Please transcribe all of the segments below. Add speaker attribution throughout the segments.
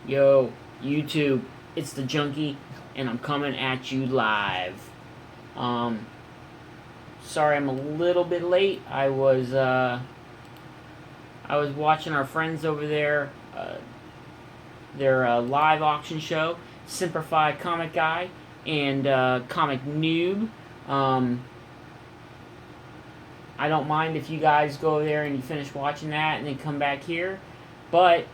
Speaker 1: Yo, YouTube, it's the Junkie, and I'm coming at you live. Sorry I'm a little bit late. I was watching our friends over there, their live auction show, Simplified Comic Guy and Comic Noob. I don't mind if you guys go over there and you finish watching that and then come back here, but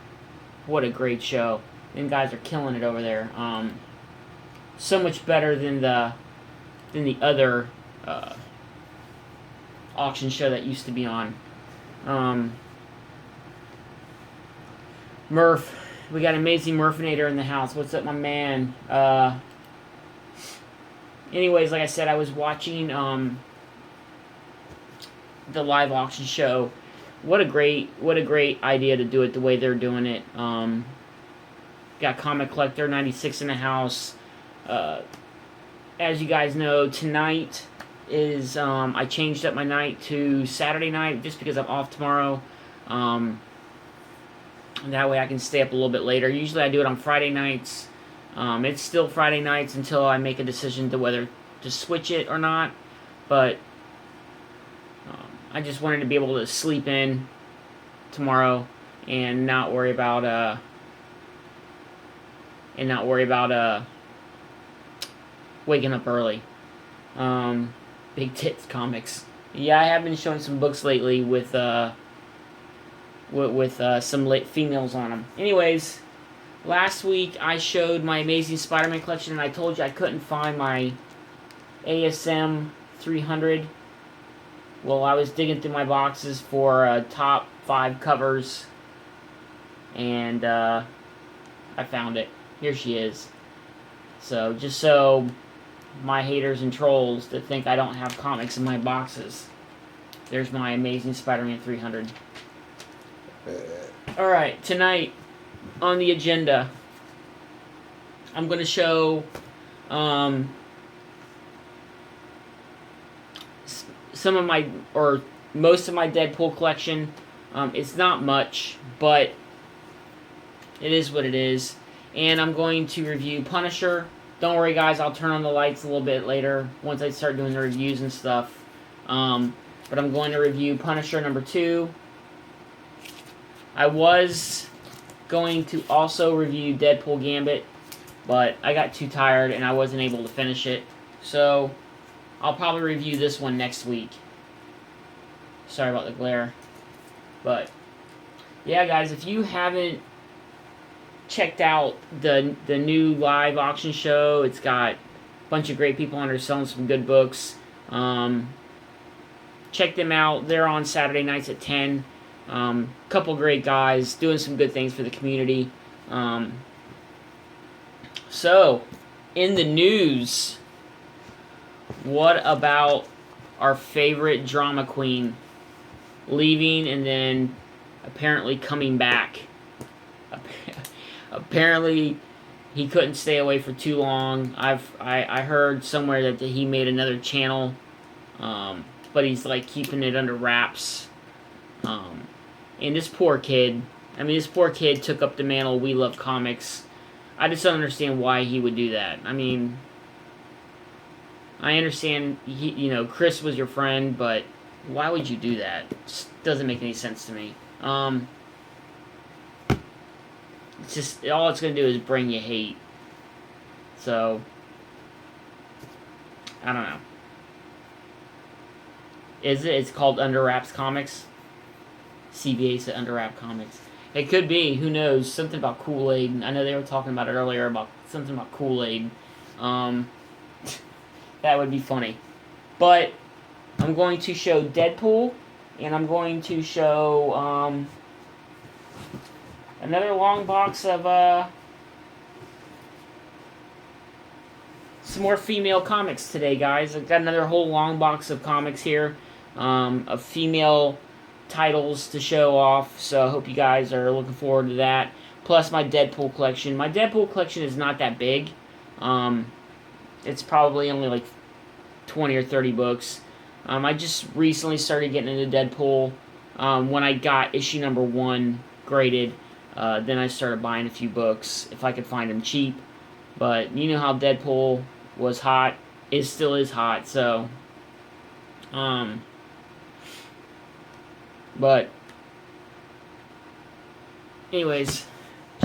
Speaker 1: what a great show. Them guys are killing it over there. So much better than the other auction show that used to be on. Murph, we got Amazing Murphinator in the house. What's up, my man? Anyways, like I said, I was watching the live auction show. What a great idea to do it the way they're doing it. Got Comic Collector 96 in the house. As you guys know, tonight is I changed up my night to Saturday night just because I'm off tomorrow. And that way I can stay up a little bit later. Usually I do it on Friday nights. It's still Friday nights until I make a decision to whether to switch it or not. But I just wanted to be able to sleep in tomorrow and not worry about waking up early. Big Tits Comics. Yeah, I have been showing some books lately with some late females on them. Anyways, last week I showed my Amazing Spider-Man collection, and I told you I couldn't find my ASM 300. Well, I was digging through my boxes for top 5 covers, and I found it. Here she is. So, just so my haters and trolls that think I don't have comics in my boxes, there's my Amazing Spider-Man 300. Alright, tonight on the agenda, I'm going to show some of my, or most of my Deadpool collection. It's not much, but it is what it is. And I'm going to review Punisher. Don't worry, guys, I'll turn on the lights a little bit later once I start doing the reviews and stuff. But I'm going to review Punisher number 2. I was going to also review Deadpool Gambit, but I got too tired and I wasn't able to finish it. So I'll probably review this one next week. Sorry about the glare. But yeah, guys, if you haven't checked out the new live auction show, it's got a bunch of great people on there selling some good books. Check them out. They're on Saturday nights at 10. Couple great guys doing some good things for the community. So, in the news, what about our favorite drama queen leaving and then apparently coming back? Apparently, he couldn't stay away for too long. I heard somewhere that he made another channel, but he's like keeping it under wraps. And this poor kid, this poor kid took up the mantle. We Love Comics. I just don't understand why he would do that. I understand, Chris was your friend, but why would you do that? It just doesn't make any sense to me. It's just, all it's going to do is bring you hate. So, I don't know. It's called Under Wraps Comics? CBA said Under Wrap Comics. It could be, who knows, something about Kool-Aid. I know they were talking about it earlier, about something about Kool-Aid. That would be funny. But I'm going to show Deadpool, and I'm going to show another long box of some more female comics today, guys. I've got another whole long box of comics here, of female titles to show off, so I hope you guys are looking forward to that. Plus my Deadpool collection. My Deadpool collection is not that big. It's probably only like 20 or 30 books. I just recently started getting into Deadpool when I got issue number 1 graded. then I started buying a few books if I could find them cheap. But you know how Deadpool was hot, it still is hot. So, but anyways,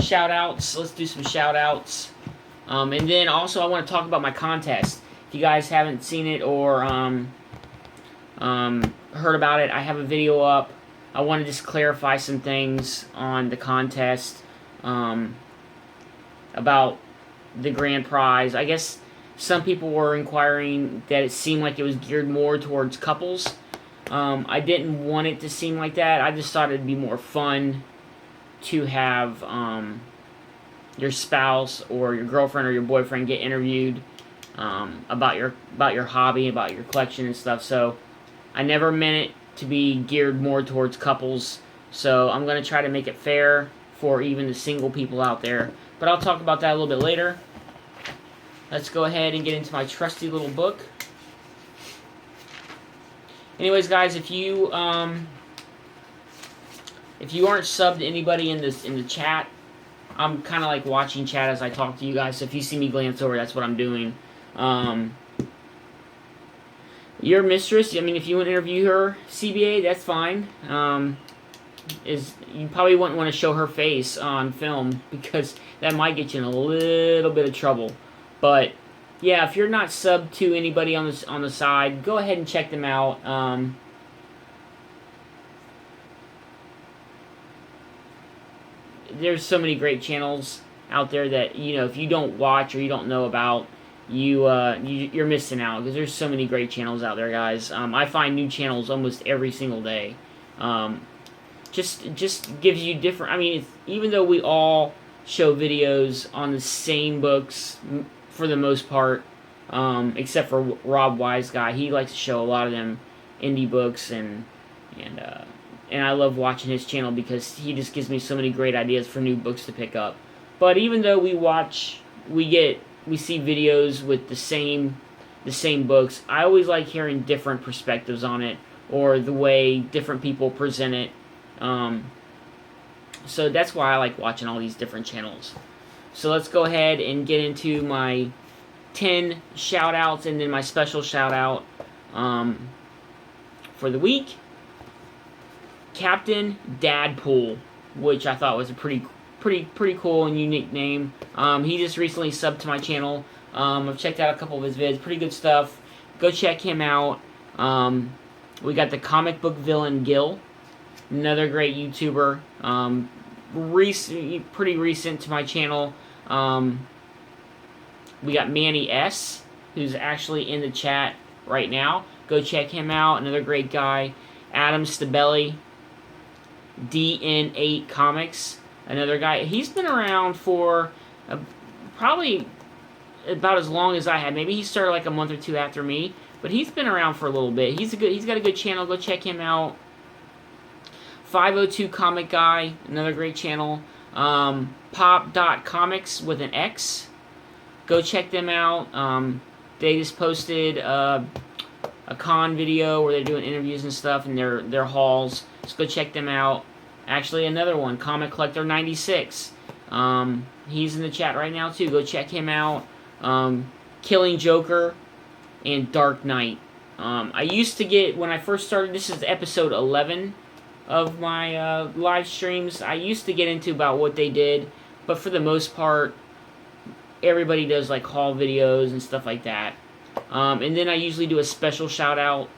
Speaker 1: shout outs. Let's do some shout outs. And then also I want to talk about my contest. If you guys haven't seen it or heard about it, I have a video up. I want to just clarify some things on the contest about the grand prize. I guess some people were inquiring that it seemed like it was geared more towards couples. I didn't want it to seem like that. I just thought it'd be more fun to have your spouse or your girlfriend or your boyfriend get interviewed about your hobby, about your collection and stuff. So I never meant it to be geared more towards couples. So I'm going to try to make it fair for even the single people out there. But I'll talk about that a little bit later. Let's go ahead and get into my trusty little book. Anyways, guys, if you aren't subbed to anybody in the chat, I'm kind of like watching chat as I talk to you guys. So if you see me glance over, that's what I'm doing. Your mistress, I mean, if you want to interview her, CBA, that's fine. You probably wouldn't want to show her face on film because that might get you in a little bit of trouble. But yeah, if you're not subbed to anybody on the side, go ahead and check them out. There's so many great channels out there that, you know, if you don't watch or you don't know about, you're missing out because there's so many great channels out there, guys. I find new channels almost every single day. Just gives you different. I mean, even though we all show videos on the same books for the most part, except for Rob Wise Guy, he likes to show a lot of them indie books, and I love watching his channel because he just gives me so many great ideas for new books to pick up. But even though we see videos with the same books, I always like hearing different perspectives on it or the way different people present it. So that's why I like watching all these different channels. So let's go ahead and get into my 10 shout outs and then my special shout out for the week. Captain Deadpool, which I thought was a pretty cool and unique name. He just recently subbed to my channel. I've checked out a couple of his vids. Pretty good stuff. Go check him out. We got the comic book villain Gil, another great YouTuber. Pretty recent to my channel. We got Manny S, who's actually in the chat right now. Go check him out. Another great guy. Adam Stabelli, DN8 Comics, another guy. He's been around for probably about as long as I have. Maybe he started like a month or two after me, but he's been around for a little bit. He's got a good channel. Go check him out. 502 Comic Guy, another great channel. Pop.comics with an X. Go check them out. They just posted a con video where they're doing interviews and stuff in their hauls. So go check them out. Actually, another one, Comic Collector 96. He's in the chat right now too. Go check him out. Killing Joker and Dark Knight. I used to get, when I first started, this is episode 11 of my live streams. I used to get into about what they did, but for the most part, everybody does like haul videos and stuff like that. And then I usually do a special shout out,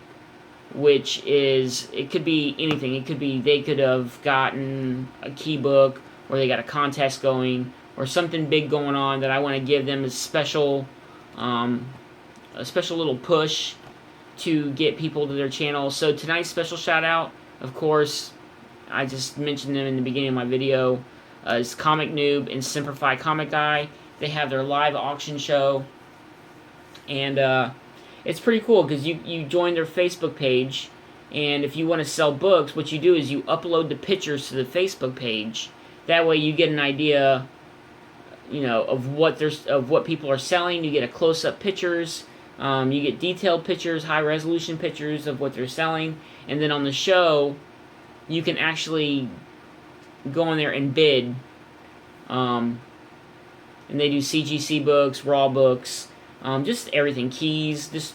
Speaker 1: which is, it could be anything. It could be they could have gotten a key book, or they got a contest going, or something big going on that I want to give them a special little push to get people to their channel. So tonight's special shout out, of course, I just mentioned them in the beginning of my video, is Comic Noob and Simplify Comic Guy. They have their live auction show, and it's pretty cool because you join their Facebook page, and if you want to sell books, what you do is you upload the pictures to the Facebook page. That way you get an idea, you know, of what people are selling. You get a close-up pictures, you get detailed pictures, high-resolution pictures of what they're selling, and then on the show, you can actually go on there and bid. And they do CGC books, raw books, just everything, keys, just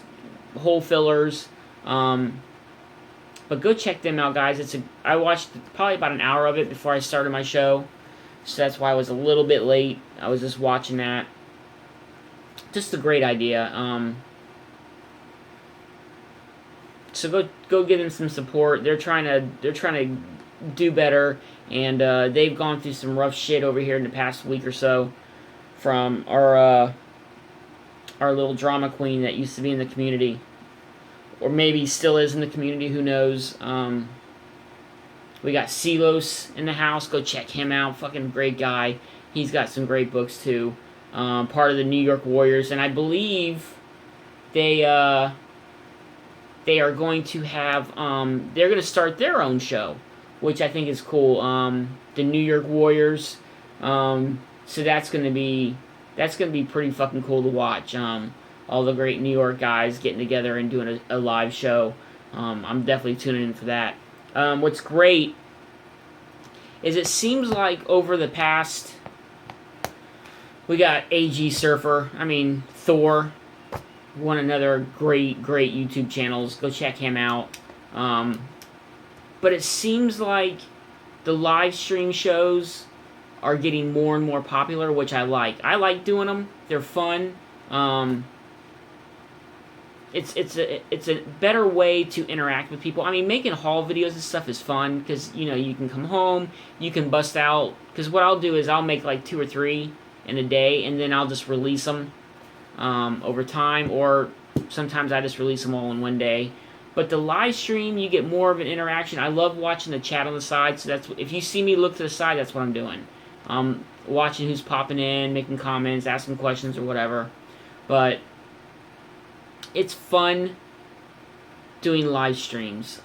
Speaker 1: whole fillers. But go check them out, guys. I watched probably about an hour of it before I started my show, so that's why I was a little bit late. I was just watching that. Just a great idea. So go give them some support. They're trying to do better, and they've gone through some rough shit over here in the past week or so from our little drama queen that used to be in the community, or maybe still is in the community. Who knows? We got Silos in the house. Go check him out. Fucking great guy. He's got some great books too. Part of the New York Warriors, and I believe they are going to have they're going to start their own show, which I think is cool. The New York Warriors. So that's going to be pretty fucking cool to watch. All the great New York guys getting together and doing a live show. I'm definitely tuning in for that. What's great is it seems like over the past, we got AG Surfer, Thor, one another great YouTube channels. Go check him out. But it seems like the live stream shows are getting more and more popular, which I like. I like doing them. They're fun. It's a better way to interact with people. Making haul videos and stuff is fun because you can come home, you can bust out. Because what I'll do is I'll make like 2 or 3 in a day, and then I'll just release them over time, or sometimes I just release them all in one day. But the live stream, you get more of an interaction. I love watching the chat on the side. So if you see me look to the side, that's what I'm doing. Watching who's popping in, making comments, asking questions or whatever. But it's fun doing live streams.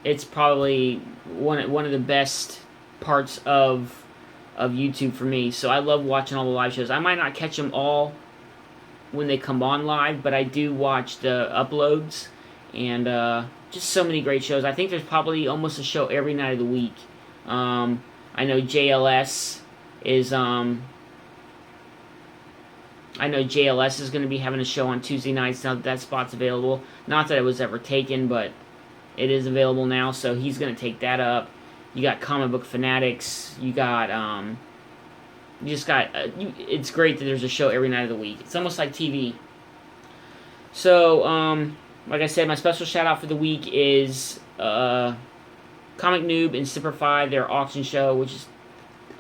Speaker 1: It's probably one of the best parts of YouTube for me. So I love watching all the live shows. I might not catch them all when they come on live, but I do watch the uploads, and just so many great shows. I think there's probably almost a show every night of the week. I know JLS is going to be having a show on Tuesday nights now that spot's available. Not that it was ever taken, but it is available now, so he's going to take that up. You got Comic Book Fanatics. You got it's great that there's a show every night of the week. It's almost like TV. So, like I said, my special shout out for the week is Comic Noob and Simplify, their auction show, which is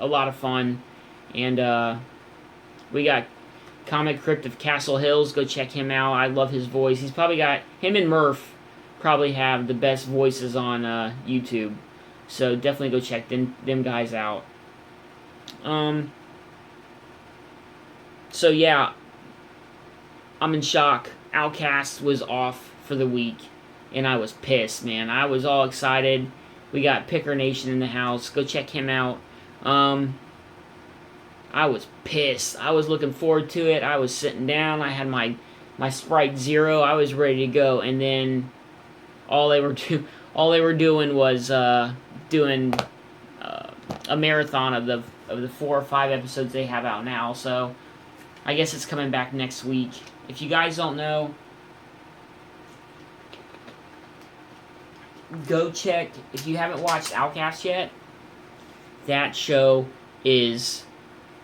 Speaker 1: a lot of fun. And we got Comic Crypt of Castle Hills. Go check him out. I love his voice. He's probably got, him and Murph probably have the best voices on YouTube. So definitely go check them guys out. So yeah, I'm in shock. Outcast was off for the week, and I was pissed, man. I was all excited. We got Picker Nation in the house. Go check him out. I was pissed. I was looking forward to it. I was sitting down. I had my Sprite Zero. I was ready to go, and then all they were doing was doing a marathon of the 4 or 5 episodes they have out now. So I guess it's coming back next week. If you guys don't know, go check. If you haven't watched Outcast yet, that show is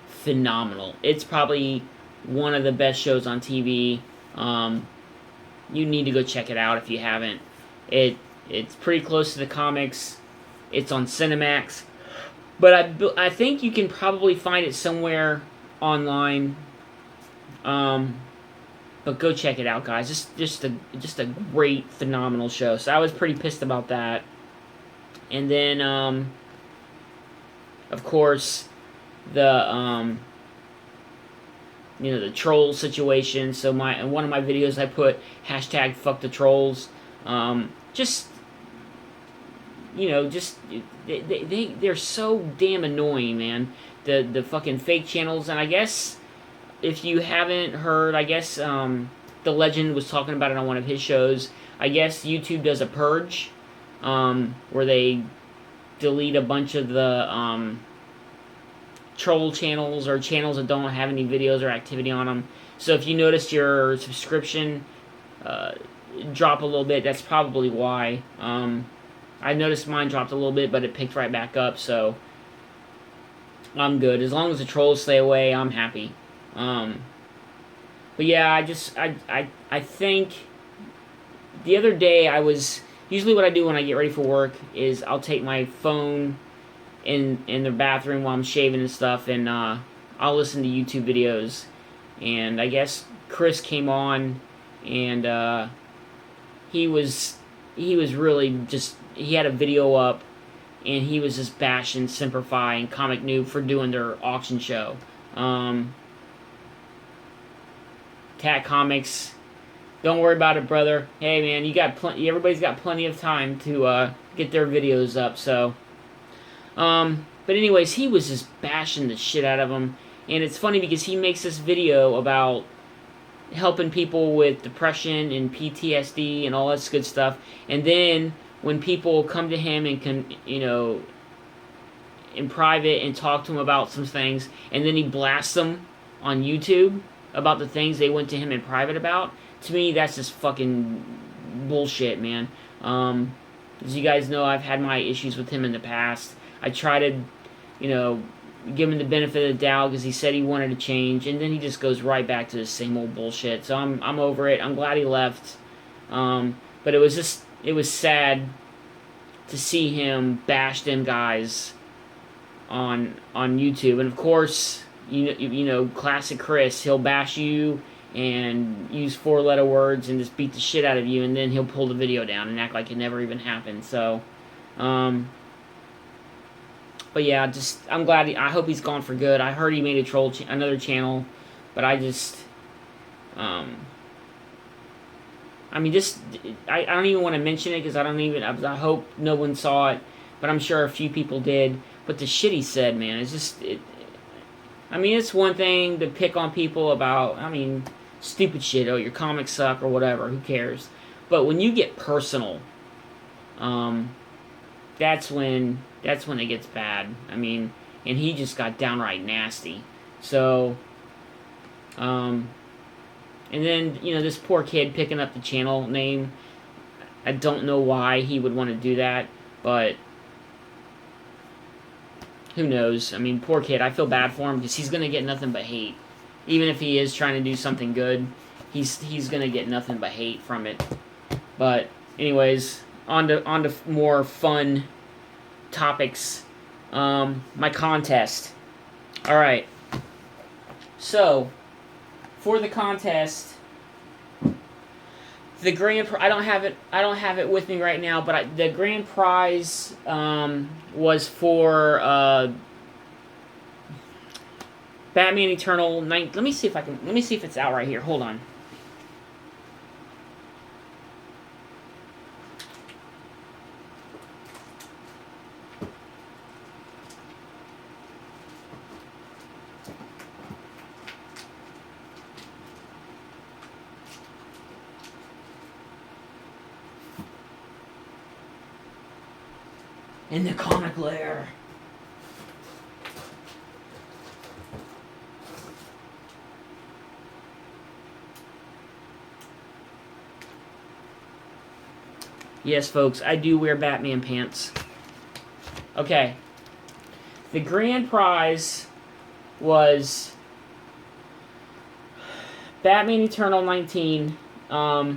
Speaker 1: phenomenal. It's probably one of the best shows on TV. You need to go check it out if you haven't. It's pretty close to the comics. It's on Cinemax, but I think you can probably find it somewhere online. But go check it out, guys. Just a great, phenomenal show. So I was pretty pissed about that. And then, of course, the the troll situation. So in one of my videos I put hashtag fuck the trolls. They're so damn annoying, man. The fucking fake channels. And I guess if you haven't heard, I guess the Legend was talking about it on one of his shows. I guess YouTube does a purge, where they delete a bunch of the troll channels or channels that don't have any videos or activity on them. So if you noticed your subscription drop a little bit, that's probably why. I noticed mine dropped a little bit, but it picked right back up, so I'm good. As long as the trolls stay away, I'm happy. But yeah, I think the other day usually what I do when I get ready for work is I'll take my phone in the bathroom while I'm shaving and stuff, and I'll listen to YouTube videos. And I guess Chris came on, and he was really just, he had a video up, and he was just bashing Simplify and Comic Noob for doing their auction show. Cat Comics, don't worry about it, brother. Hey, man, everybody's got plenty of time to get their videos up. So, but anyways, he was just bashing the shit out of him, and it's funny because he makes this video about helping people with depression and PTSD and all that good stuff, and then when people come to him and can, in private and talk to him about some things, and then he blasts them on YouTube about the things they went to him in private about. To me, that's just fucking bullshit, man. As you guys know, I've had my issues with him in the past. I try to, give him the benefit of the doubt because he said he wanted to change, and then he just goes right back to the same old bullshit. So I'm over it. I'm glad he left. But it was sad to see him bash them guys on YouTube, and of course, classic Chris, he'll bash you and use 4-letter words and just beat the shit out of you, and then he'll pull the video down and act like it never even happened. So, but yeah, I'm glad. I hope he's gone for good. I heard he made another channel, but I don't even want to mention it because I hope no one saw it, but I'm sure a few people did. But the shit he said, man, it's one thing to pick on people about, stupid shit, your comics suck or whatever, who cares? But when you get personal, that's when it gets bad. And he just got downright nasty. So, and then, this poor kid picking up the channel name, I don't know why he would want to do that, but who knows? Poor kid. I feel bad for him because he's going to get nothing but hate. Even if he is trying to do something good, he's going to get nothing but hate from it. But anyways, on to more fun topics. My contest. All right. So, for the contest, the grand I don't have it with me right now, but the grand prize was for Batman Eternal 9. Let me see if it's out right here. Hold on. In the comic lair. Yes, folks, I do wear Batman pants. Okay. The grand prize was Batman Eternal 19. I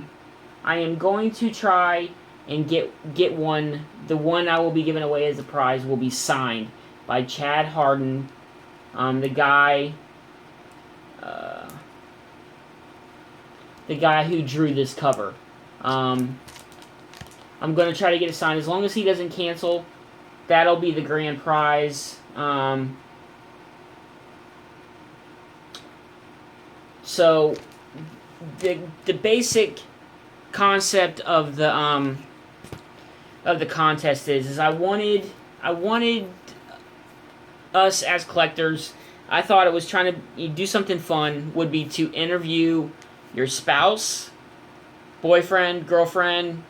Speaker 1: am going to try and get one. The one I will be giving away as a prize will be signed by Chad Harden, the guy who drew this cover. I'm going to try to get it signed. As long as he doesn't cancel, that'll be the grand prize. So, the basic concept of the contest is I wanted us as collectors. I thought it was trying to do something fun. Would be to interview your spouse, boyfriend, girlfriend,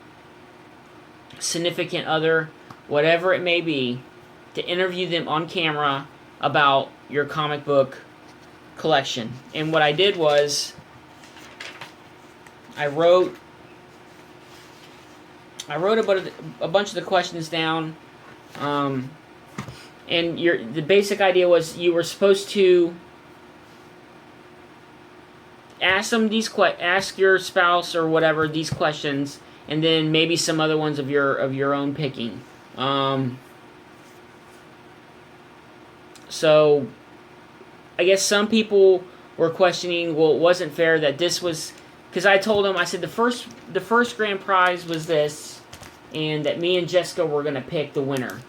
Speaker 1: significant other, whatever it may be, to interview them on camera about your comic book collection. And what I did was, I wrote a bunch of the questions down, and the basic idea was you were supposed to ask your spouse or whatever these questions, and then maybe some other ones of your own picking. So I guess some people were questioning, well, it wasn't fair that this was, because I told them, I said the first grand prize was this, and that me and Jessica were going to pick the winner,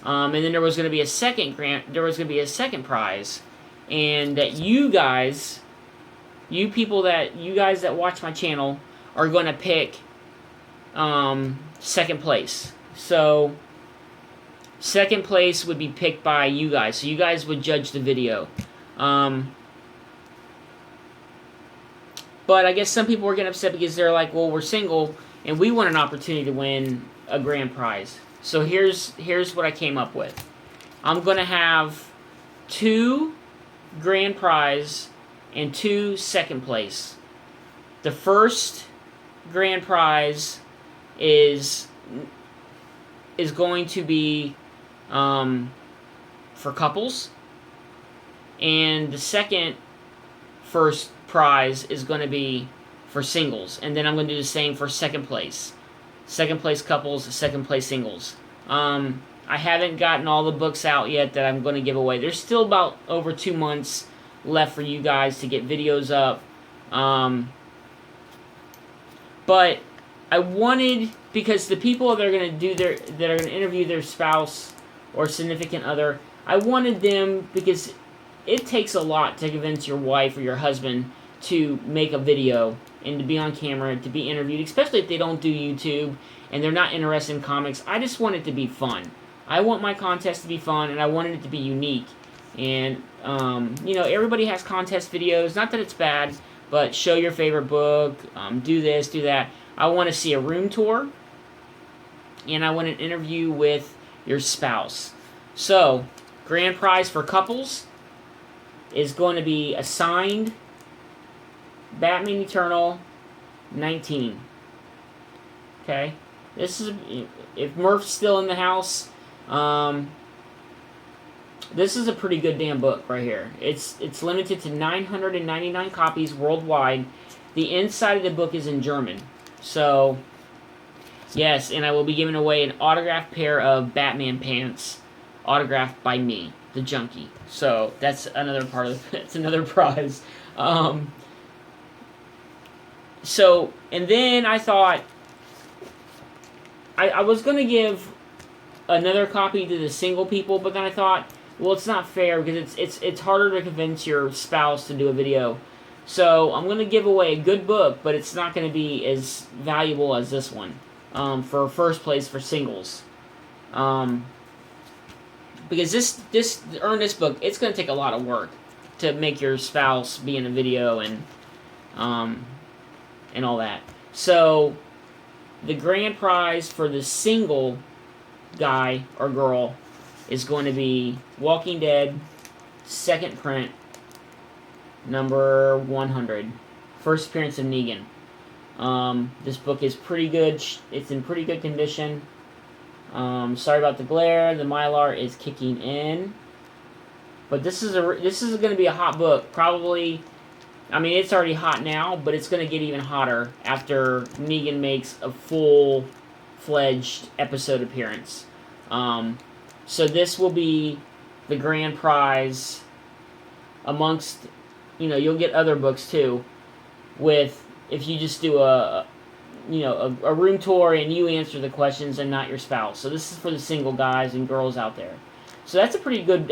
Speaker 1: and then there was going to be a second prize, and that you guys that watch my channel are going to pick second place. So second place would be picked by you guys. So you guys would judge the video. But I guess some people were getting upset because they're like, well, we're single and we want an opportunity to win a grand prize. So here's what I came up with. I'm going to have 2 grand prize and 2 second place. The first grand prize is going to be for couples, and the first prize is going to be for singles, and then I'm going to do the same for second place couples, second place singles. I haven't gotten all the books out yet that I'm going to give away. There's still about over 2 months left for you guys to get videos up, but I wanted, because the people that are going to interview their spouse or significant other, I wanted them, because it takes a lot to convince your wife or your husband to make a video and to be on camera, to be interviewed, especially if they don't do YouTube and they're not interested in comics. I just want it to be fun. I want my contest to be fun, and I wanted it to be unique. And, everybody has contest videos. Not that it's bad, but show your favorite book, do this, do that. I want to see a room tour, and I want an interview with your spouse. So, grand prize for couples is going to be a signed Batman Eternal 19. Okay? This is, if Murph's still in the house, this is a pretty good damn book right here. It's limited to 999 copies worldwide. The inside of the book is in German. So, yes, and I will be giving away an autographed pair of Batman pants, autographed by me, the Junkie. So that's another part of it's another prize. So, and then I thought I was gonna give another copy to the single people, but then I thought, well, it's not fair because it's harder to convince your spouse to do a video. So I'm going to give away a good book, but it's not going to be as valuable as this one for first place for singles. Because to earn this book, it's going to take a lot of work to make your spouse be in a video and all that. So the grand prize for the single guy or girl is going to be Walking Dead, second print, number 100. First appearance of Negan. This book is pretty good. It's in pretty good condition. Sorry about the glare. The Mylar is kicking in. But this is going to be a hot book. Probably, I mean, it's already hot now, but it's going to get even hotter after Negan makes a full-fledged episode appearance. So this will be the grand prize amongst, you'll get other books too, with, if you just do a room tour and you answer the questions and not your spouse. So this is for the single guys and girls out there. So that's a pretty good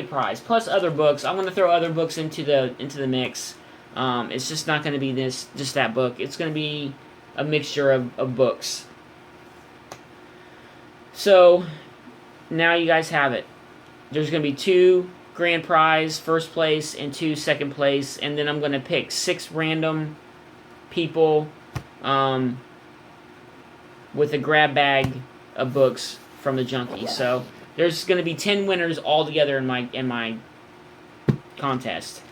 Speaker 1: prize. Plus other books. I'm going to throw other books into the mix. It's just not going to be just that book. It's going to be a mixture of books. So now you guys have it. There's going to be 2 grand prize, first place, and 2 second place, and then I'm going to pick 6 random people with a grab bag of books from the Junkie. So there's going to be 10 winners all together in my contest.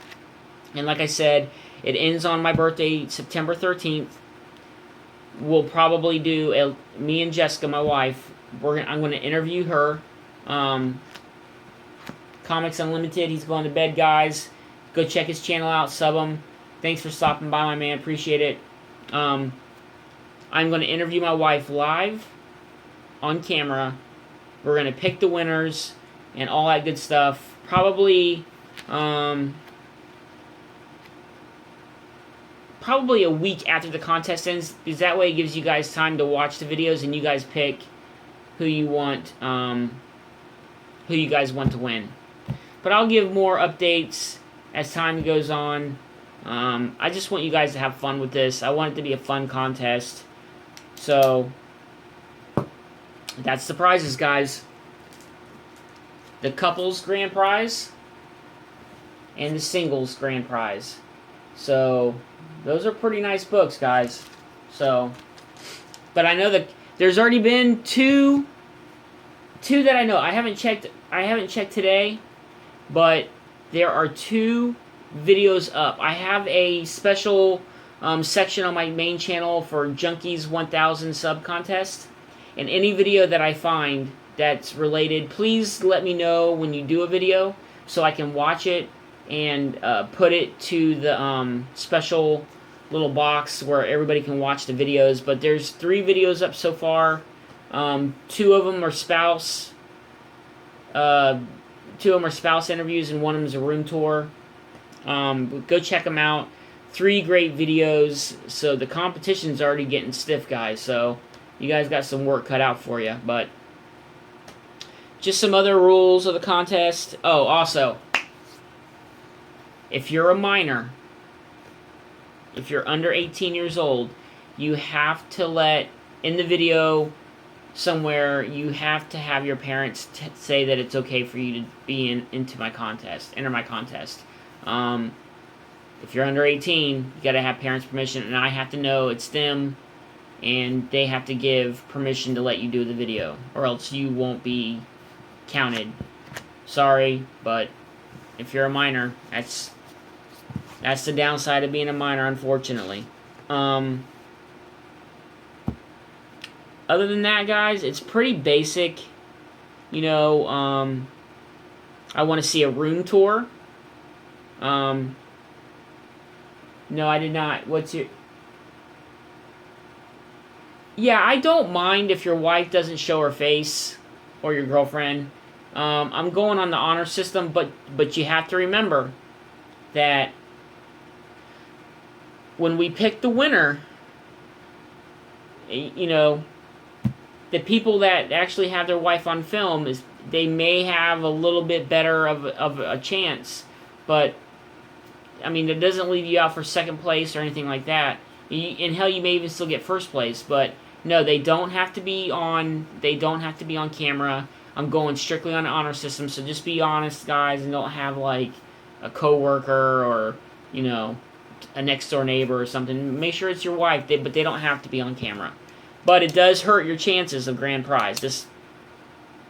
Speaker 1: And like I said, it ends on my birthday, September 13th. We'll probably do me and Jessica, my wife. I'm going to interview her. Comics Unlimited. He's going to bed, guys. Go check his channel out. Sub him. Thanks for stopping by, my man. Appreciate it. I'm going to interview my wife live on camera. We're going to pick the winners and all that good stuff. Probably a week after the contest ends, because that way it gives you guys time to watch the videos and you guys pick who you want, who you guys want to win. But I'll give more updates as time goes on. I just want you guys to have fun with this. I want it to be a fun contest. So that's the prizes, guys. The couples grand prize and the singles grand prize. So those are pretty nice books, guys. So, but I know that there's already been two that I know. I haven't checked today, but there are 2 videos up. I have a special section on my main channel for Junkie's 1000 sub contest, and any video that I find that's related, please let me know when you do a video so I can watch it and put it to the special little box where everybody can watch the videos. But there's 3 videos up so far. 2 of them are spouse. 2 of them are spouse interviews, and one of them is a room tour. Go check them out. 3 great videos. So the competition's already getting stiff, guys. So you guys got some work cut out for you. But just some other rules of the contest. Oh, also, if you're a minor, if you're under 18 years old, you have to let, in the video somewhere, you have to have your parents say that it's okay for you to be enter my contest. If you're under 18, you gotta have parents' permission, and I have to know it's them, and they have to give permission to let you do the video, or else you won't be counted. Sorry, but if you're a minor, that's the downside of being a minor, unfortunately. Other than that, guys, it's pretty basic. You know, I want to see a room tour. No, I did not. What's your... Yeah, I don't mind if your wife doesn't show her face, or your girlfriend. I'm going on the honor system, but you have to remember that when we pick the winner, you know, the people that actually have their wife on film, they may have a little bit better of a chance, but I mean, it doesn't leave you out for second place or anything like that. And hell, you may even still get first place. But no, they don't have to be on. They don't have to be on camera. I'm going strictly on the honor system, so just be honest, guys, and don't have like a coworker or, you know, a next door neighbor or something. Make sure it's your wife, but they don't have to be on camera. But it does hurt your chances of grand prize.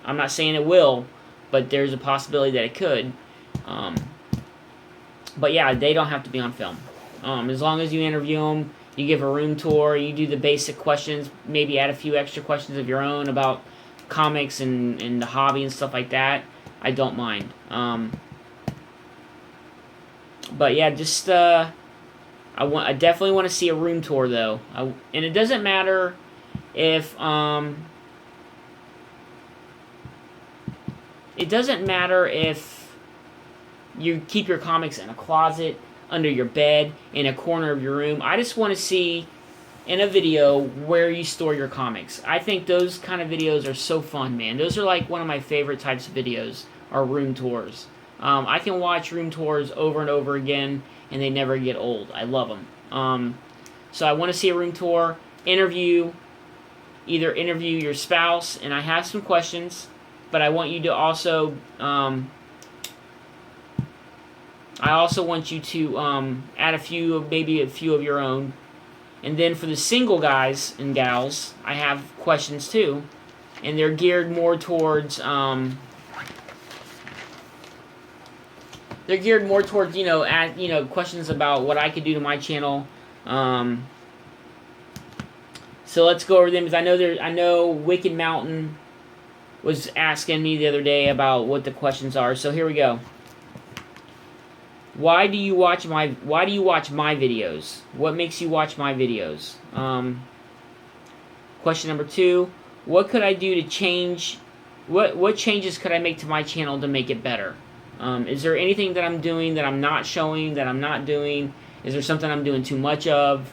Speaker 1: I'm not saying it will, but there's a possibility that it could. But yeah, they don't have to be on film. As long as you interview them, you give a room tour, you do the basic questions, maybe add a few extra questions of your own about comics and the hobby and stuff like that, I don't mind. But yeah, just I definitely want to see a room tour though. And it doesn't matter if you keep your comics in a closet, under your bed, in a corner of your room. I just want to see in a video where you store your comics. I think those kind of videos are so fun, man. Those are like one of my favorite types of videos, are room tours. I can watch room tours over and over again, and they never get old. I love them. So I want to see a room tour, either interview your spouse, and I have some questions, but I want you to also... I also want you to add maybe a few of your own. And then for the single guys and gals, I have questions too. and they're geared more towards questions about what I could do to my channel. So let's go over them, because I know Wicked Mountain was asking me the other day about what the questions are. So here we go. Why do you watch my videos? What makes you watch my videos? Question number 2. What could I do to change? What changes could I make to my channel to make it better? Is there anything that I'm doing that I'm not showing, that I'm not doing? Is there something I'm doing too much of?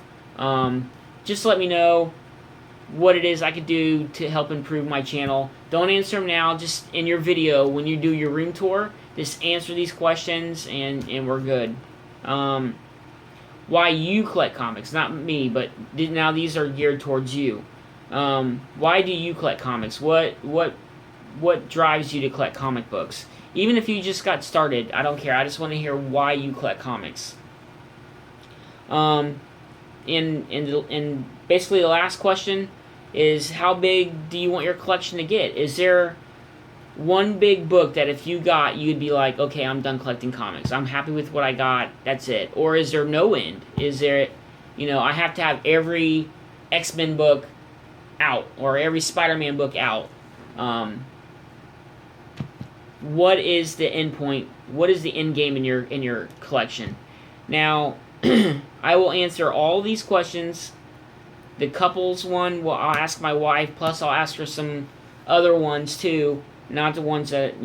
Speaker 1: Just let me know what it is I could do to help improve my channel. Don't answer them now. Just in your video, when you do your room tour, just answer these questions, and we're good. Why you collect comics, not me, but now these are geared towards you. Why do you collect comics? What drives you to collect comic books? Even if you just got started, I don't care. I just want to hear why you collect comics. And basically the last question is, how big do you want your collection to get? Is there one big book that if you got, you'd be like, okay, I'm done collecting comics. I'm happy with what I got. That's it. Or is there no end? Is there, I have to have every X-Men book out or every Spider-Man book out? What is the end point? What is the end game in your collection? Now, I will answer all these questions. The couples one, well, I'll ask my wife, plus I'll ask her some other ones too, not the ones that,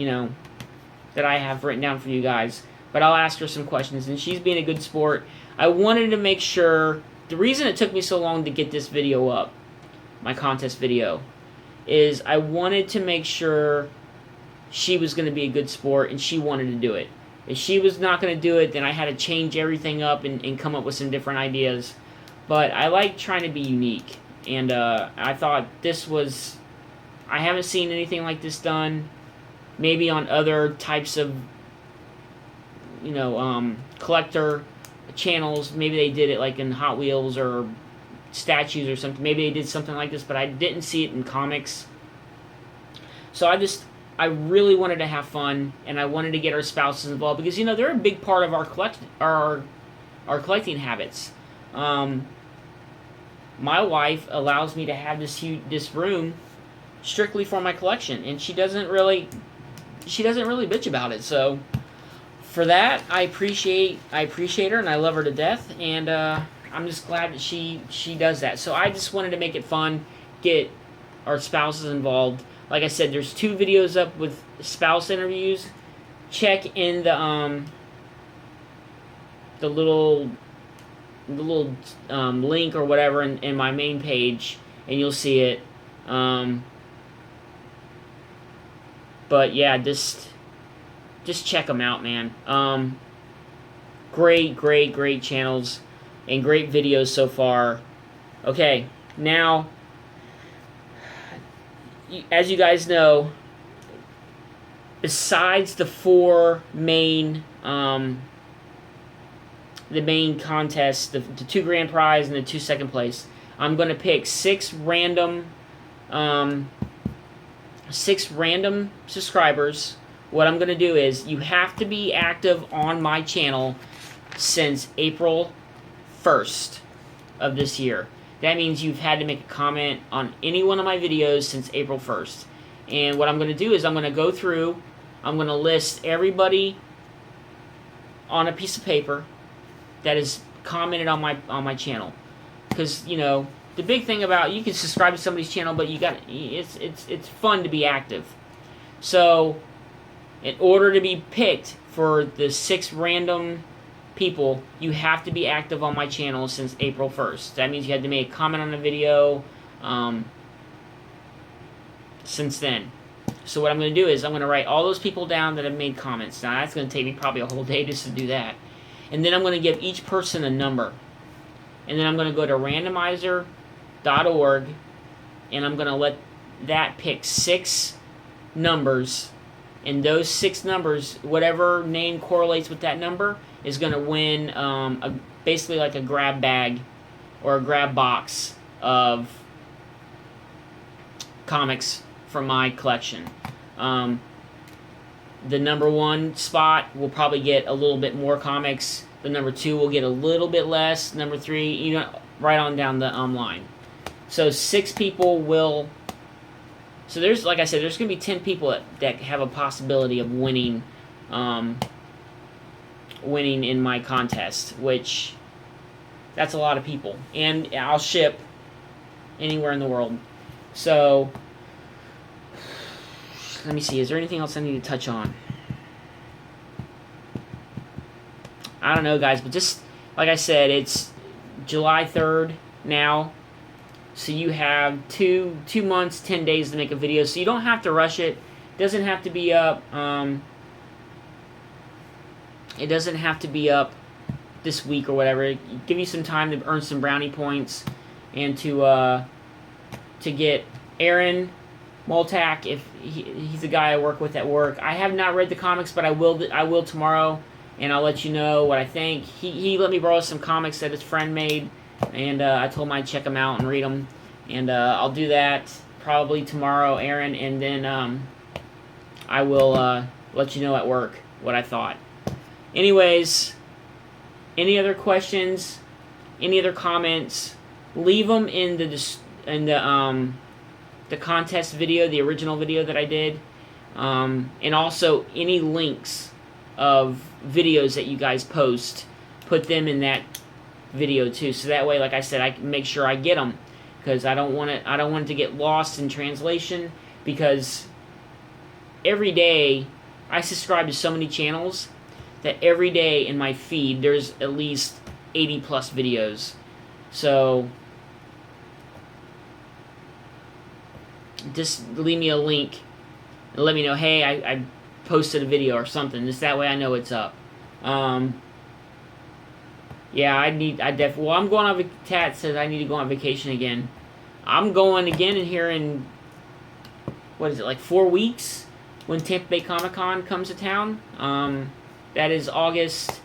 Speaker 1: that I have written down for you guys, but I'll ask her some questions, and she's being a good sport. I wanted to make sure, the reason it took me so long to get this video up, my contest video, is I wanted to make sure she was going to be a good sport, and she wanted to do it. If she was not going to do it, then I had to change everything up and come up with some different ideas. But I like trying to be unique, and I thought this was... I haven't seen anything like this done. Maybe on other types of, collector channels. Maybe they did it like in Hot Wheels or statues or something. Maybe they did something like this, but I didn't see it in comics. So I really wanted to have fun, and I wanted to get our spouses involved, because they're a big part of our collecting habits. My wife allows me to have this room strictly for my collection, and she doesn't really bitch about it. So for that, I appreciate her, and I love her to death, and I'm just glad that she does that. So I just wanted to make it fun, get our spouses involved. Like I said, there's 2 videos up with spouse interviews. Check in the little link or whatever in my main page, and you'll see it. But yeah, just check them out, man. Great channels and great videos so far. Okay, now, as you guys know, besides the 4 main the main contests, the 2 grand prize and the 2 second place, I'm going to pick 6 random subscribers. What I'm going to do is, you have to be active on my channel since April 1st of this year. That means you've had to make a comment on any one of my videos since April 1st. And what I'm going to do is, I'm going to go through, I'm going to list everybody on a piece of paper that is commented on my channel. Because, the big thing about, you can subscribe to somebody's channel, but it's fun to be active. So, in order to be picked for the 6 random people, you have to be active on my channel since April 1st. That means you had to make a comment on the video since then. So what I'm going to do is, I'm going to write all those people down that have made comments. Now, that's going to take me probably a whole day just to do that. And then I'm going to give each person a number. And then I'm going to go to randomizer.org, and I'm going to let that pick 6 numbers. And those 6 numbers, whatever name correlates with that number, is going to win basically like a grab bag or a grab box of comics from my collection. The number 1 spot will probably get a little bit more comics. The number 2 will get a little bit less. Number 3, you know, right on down the line. So 6 people will. So there's, like I said, there's going to be 10 people that have a possibility of winning, winning in my contest, which that's a lot of people, and I'll ship anywhere in the world. So let me see. Is there anything else I need to touch on? I don't know, guys, but just like I said, it's July 3rd now. So you have two months, 10 days to make a video. So you don't have to rush it. It doesn't have to be up. It doesn't have to be up this week or whatever. Give you some time to earn some brownie points and to get Aaron Multack, if he's a guy I work with at work. I have not read the comics, but I will tomorrow, and I'll let you know what I think. He let me borrow some comics that his friend made, and I told him I'd check them out and read them, and I'll do that probably tomorrow, Aaron, and then I will let you know at work what I thought. Anyways, any other questions, any other comments, leave them in the contest video, the original video that I did, and also any links of videos that you guys post, put them in that video too. So that way, like I said, I can make sure I get them, because I don't want it to get lost in translation. Because every day I subscribe to so many channels that every day in my feed there's at least 80 plus videos. So just leave me a link and let me know, hey, I posted a video or something. Just that way I know it's up. Yeah, well, I'm going on Tat says I need to go on vacation again. I'm going again here in, what is it, like 4 weeks, when Tampa Bay Comic-Con comes to town. That is August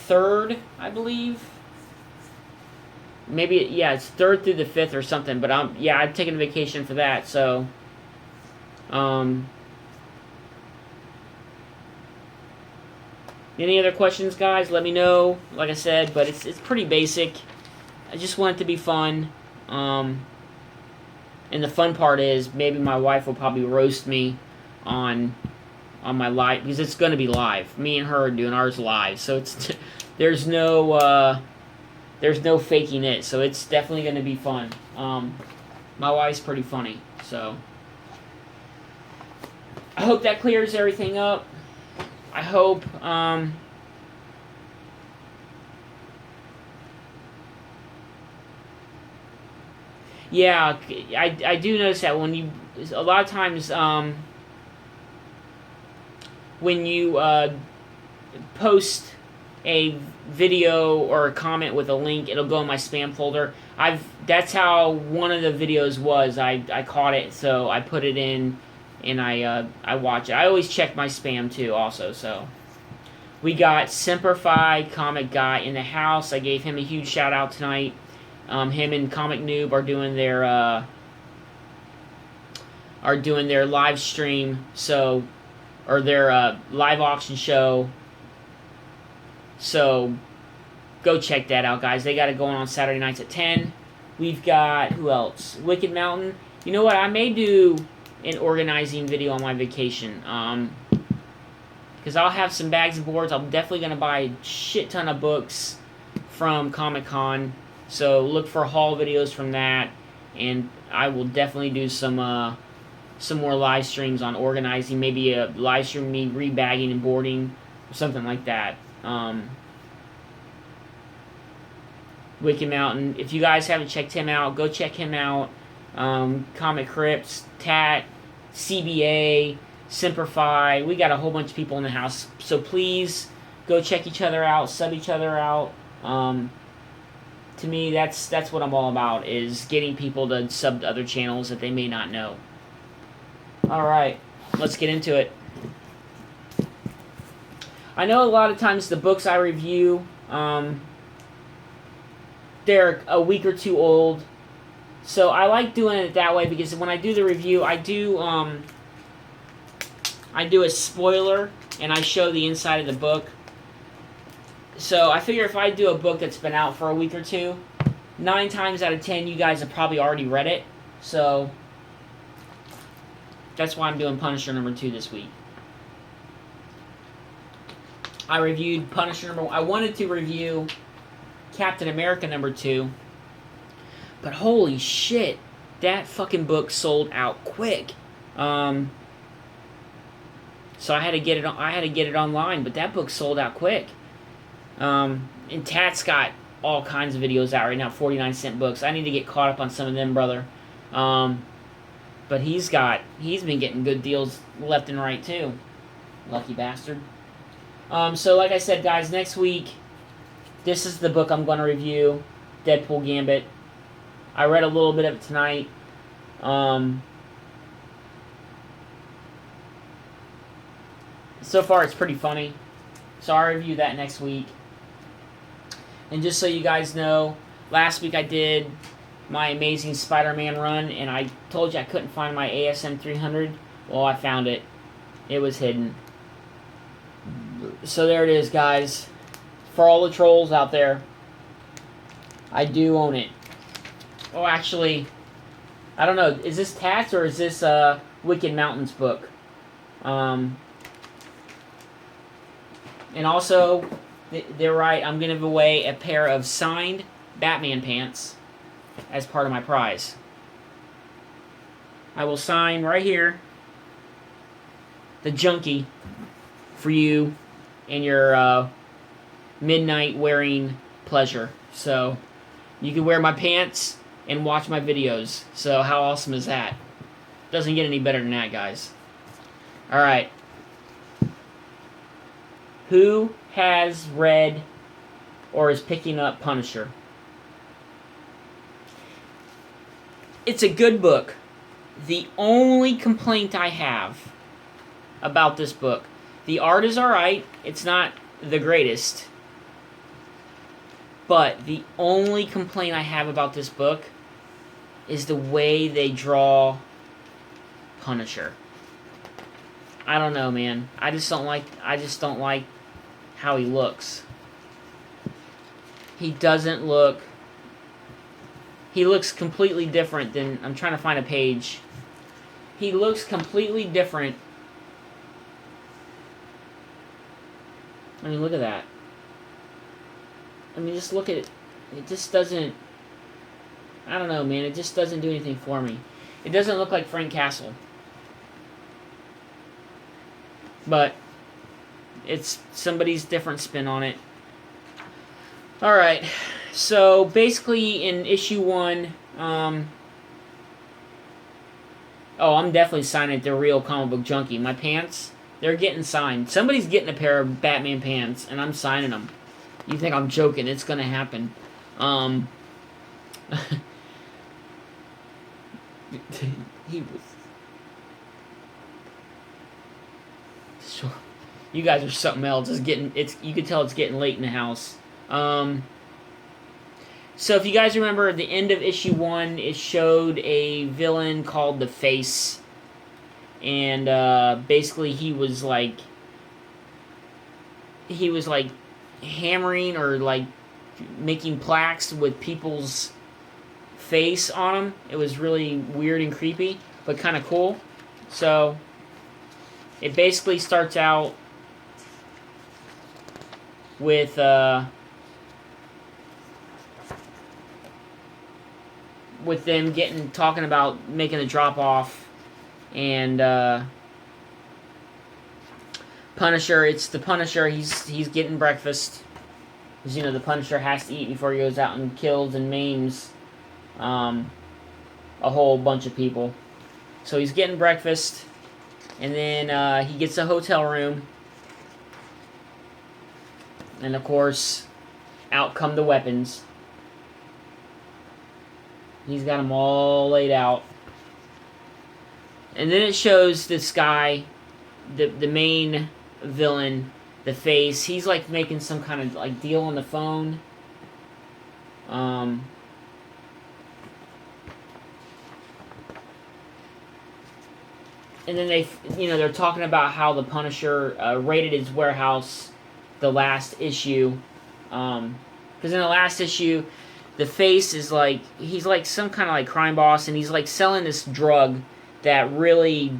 Speaker 1: 3rd, I believe. Maybe, yeah, it's 3rd through the 5th or something, but I'm taking a vacation for that, so, any other questions, guys? Let me know, like I said, but it's pretty basic. I just want it to be fun, and the fun part is, maybe my wife will probably roast me on my live, because it's going to be live. Me and her are doing ours live, so it's there's no faking it, so it's definitely going to be fun. My wife's pretty funny, so I hope that clears everything up. I hope yeah, I do notice that when you, a lot of times when you post a video or a comment with a link, it'll go in my spam folder. That's how one of the videos was. I caught it, so I put it in, and I watch it. I always check my spam too, also. So we got Semper Fi Comic Guy in the house. I gave him a huge shout out tonight. Him and Comic Noob are doing their live stream, so, or their live auction show. So go check that out, guys. They got it going on Saturday nights at 10. We've got, who else? Wicked Mountain. You know what? I may do an organizing video on my vacation. Because I'll have some bags of boards. I'm definitely going to buy a shit ton of books from Comic-Con. So look for haul videos from that. And I will definitely do some more live streams on organizing. Maybe a live stream me rebagging and boarding. Or something like that. Wicked Mountain. If you guys haven't checked him out, go check him out. Comic Crypts, Tat, CBA, Semper Fi. We got a whole bunch of people in the house. So please go check each other out, sub each other out. To me, that's what I'm all about, is getting people to sub to other channels that they may not know. Alright, let's get into it. I know a lot of times the books I review, they're a week or two old, So I like doing it that way because when I do the review, I do a spoiler and I show the inside of the book. So I figure if I do a book that's been out for a week or two, 9 times out of 10 you guys have probably already read it. So that's why I'm doing Punisher number 2 this week. I reviewed Punisher number 1. I wanted to review Captain America number 2. But holy shit, that fucking book sold out quick. So I had to get it online, but that book sold out quick. And Tat's got all kinds of videos out right now, 49-cent books. I need to get caught up on some of them, brother. But he's been getting good deals left and right too. Lucky bastard. So like I said, guys, next week, this is the book I'm going to review, Deadpool Gambit. I read a little bit of it tonight. So far, it's pretty funny. So I'll review that next week. And just so you guys know, last week I did my Amazing Spider-Man run, and I told you I couldn't find my ASM 300. Well, I found it. It was hidden. So there it is, guys. For all the trolls out there, I do own it. Oh, actually, I don't know. Is this Tats or is this Wicked Mountains book? And also, they're right. I'm going to give away a pair of signed Batman pants as part of my prize. I will sign right here the Junkie for you and your midnight wearing pleasure. So you can wear my pants and watch my videos. So how awesome is that? Doesn't get any better than that, guys. Alright. Who has read or is picking up Punisher? It's a good book. The only complaint I have about this book, the art is alright. It's not the greatest. But the only complaint I have about this book is the way they draw Punisher. I don't know, man. I just don't like how he looks. He doesn't look... He looks completely different than... I'm trying to find a page. He looks completely different. I mean, look at that. I mean, just look at it. It just doesn't... I don't know, man. It just doesn't do anything for me. It doesn't look like Frank Castle. But it's somebody's different spin on it. Alright. So, basically, in issue 1... oh, I'm definitely signing the real comic book junkie. My pants, they're getting signed. Somebody's getting a pair of Batman pants, and I'm signing them. You think I'm joking? It's gonna happen. He was... So, you guys are something else. It's getting... You can tell it's getting late in the house. So if you guys remember, at the end of issue 1, it showed a villain called the Face. And, basically he was like hammering or, like, making plaques with people's face on them. It was really weird and creepy, but kind of cool. So, it basically starts out with, them talking about making a drop-off, and, Punisher, it's the Punisher, he's getting breakfast, because, you know, the Punisher has to eat before he goes out and kills and maims, a whole bunch of people. So he's getting breakfast, and then, he gets a hotel room, and, of course, out come the weapons. He's got them all laid out. And then it shows this guy, the main villain, the Face. He's like making some kind of like deal on the phone. and then they're talking about how the Punisher raided his warehouse, the last issue, because in the last issue, the Face is like, he's like some kind of like crime boss, and he's like selling this drug that really,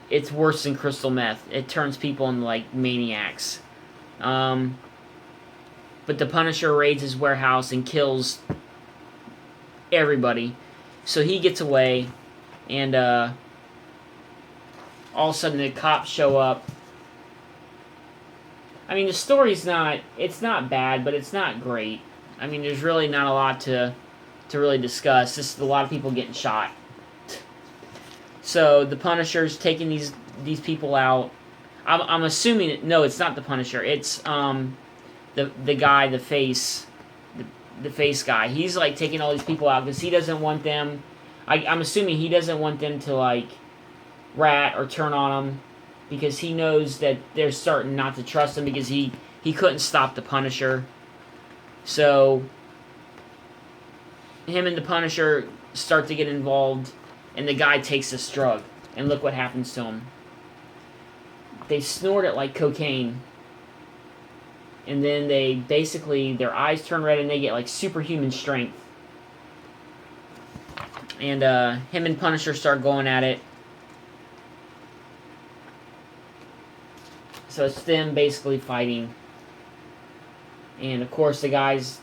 Speaker 1: it's worse than crystal meth. It turns people into like maniacs. But the Punisher raids his warehouse and kills everybody. So he gets away, and all of a sudden the cops show up. I mean, the story's not bad, but it's not great. I mean, there's really not a lot to really discuss. Just a lot of people getting shot. So the Punisher's taking these people out. I'm assuming, no, it's not the Punisher. It's the guy, the Face, the Face guy. He's like taking all these people out because he doesn't want them. I'm assuming he doesn't want them to like rat or turn on him, because he knows that they're starting not to trust him because he couldn't stop the Punisher. So him and the Punisher start to get involved, and the guy takes this drug, and look what happens to him. They snort it like cocaine, and then they basically, their eyes turn red and they get like superhuman strength. And him and Punisher start going at it. So it's them basically fighting. And of course the guy's,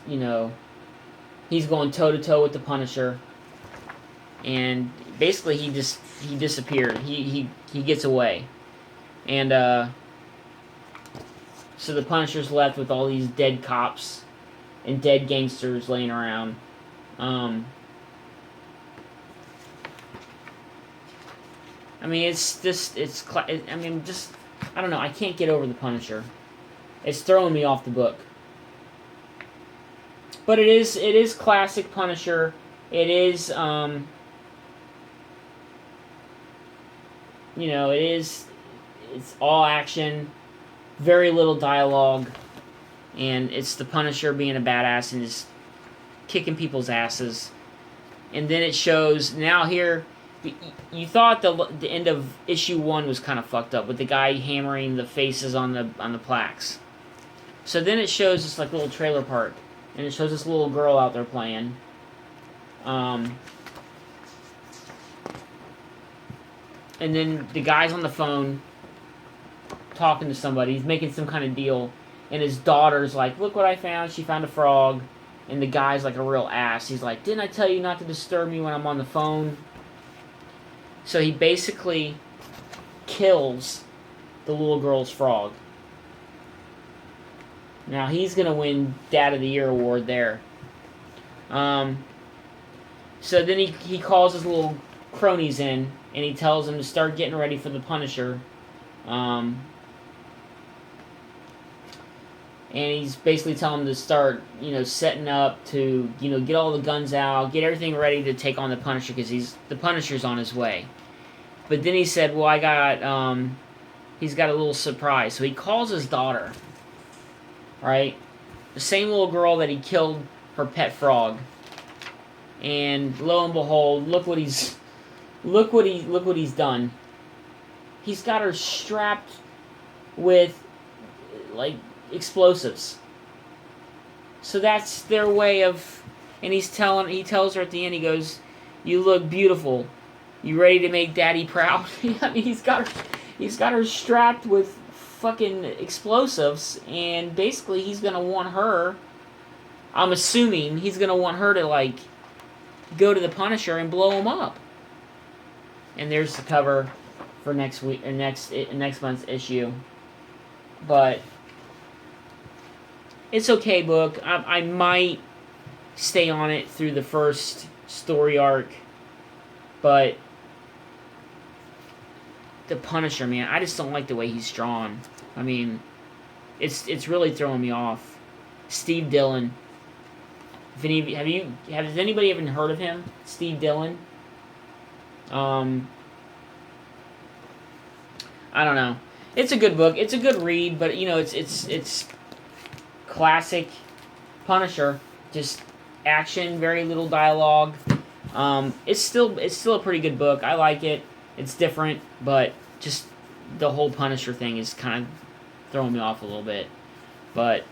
Speaker 1: he's going toe-to-toe with the Punisher. And basically he disappeared. He gets away. And so the Punisher's left with all these dead cops and dead gangsters laying around. I mean, I don't know, I can't get over the Punisher. It's throwing me off the book. But it is classic Punisher. It is, it's all action, very little dialogue, and it's the Punisher being a badass and just kicking people's asses. And then it shows, now here, you thought the end of issue 1 was kind of fucked up with the guy hammering the faces on the plaques. So then it shows this like little trailer park, and it shows this little girl out there playing. And then the guy's on the phone talking to somebody. He's making some kind of deal, and his daughter's like, "Look what I found. She found a frog." And the guy's like a real ass. He's like, "Didn't I tell you not to disturb me when I'm on the phone?" So he basically kills the little girl's frog. Now he's gonna win Dad of the Year award there. So then he calls his little cronies in, and he tells them to start getting ready for the Punisher. And he's basically telling them to start, setting up to, get all the guns out, get everything ready to take on the Punisher, because the Punisher's on his way. But then he said, well, he's got a little surprise. So he calls his daughter, right? The same little girl that he killed her pet frog. And lo and behold, look what he's done. He's got her strapped with, like, explosives. So that's their way of, and he tells her at the end, he goes, "You look beautiful. You ready to make Daddy proud?" I mean, he's got her strapped with fucking explosives, and basically he's gonna want her, I'm assuming he's gonna want her to like go to the Punisher and blow him up. And there's the cover for next month's issue. But it's okay book. I might stay on it through the first story arc, but the Punisher, man, I just don't like the way he's drawn. I mean, it's really throwing me off. Steve Dillon. Has anybody even heard of him? Steve Dillon? I don't know. It's a good book. It's a good read, but it's classic Punisher. Just action, very little dialogue. It's still a pretty good book. I like it. It's different, but just the whole Punisher thing is kind of throwing me off a little bit. But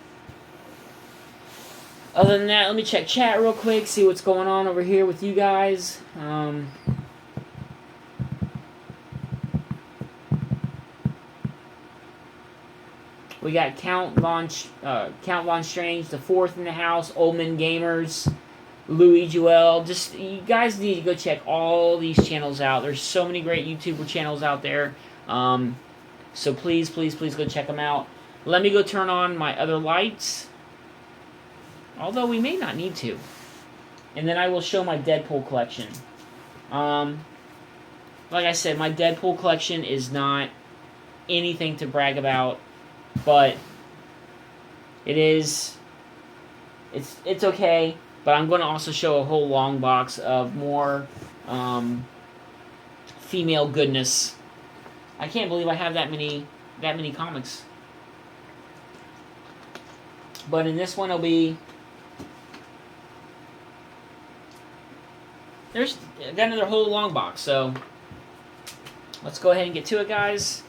Speaker 1: other than that, let me check chat real quick, see what's going on over here with you guys. We got Count Von Strange, the fourth in the house, Oldman Gamers, Louis Joel. Just, you guys need to go check all these channels out. There's so many great YouTuber channels out there. So please, please, please go check them out. Let me go turn on my other lights. Although we may not need to. And then I will show my Deadpool collection. Like I said, my Deadpool collection is not anything to brag about. But it is, it's okay. But I'm going to also show a whole long box of more female goodness. I can't believe I have that many comics. But in this one, it'll be, I got another whole long box. So let's go ahead and get to it, guys.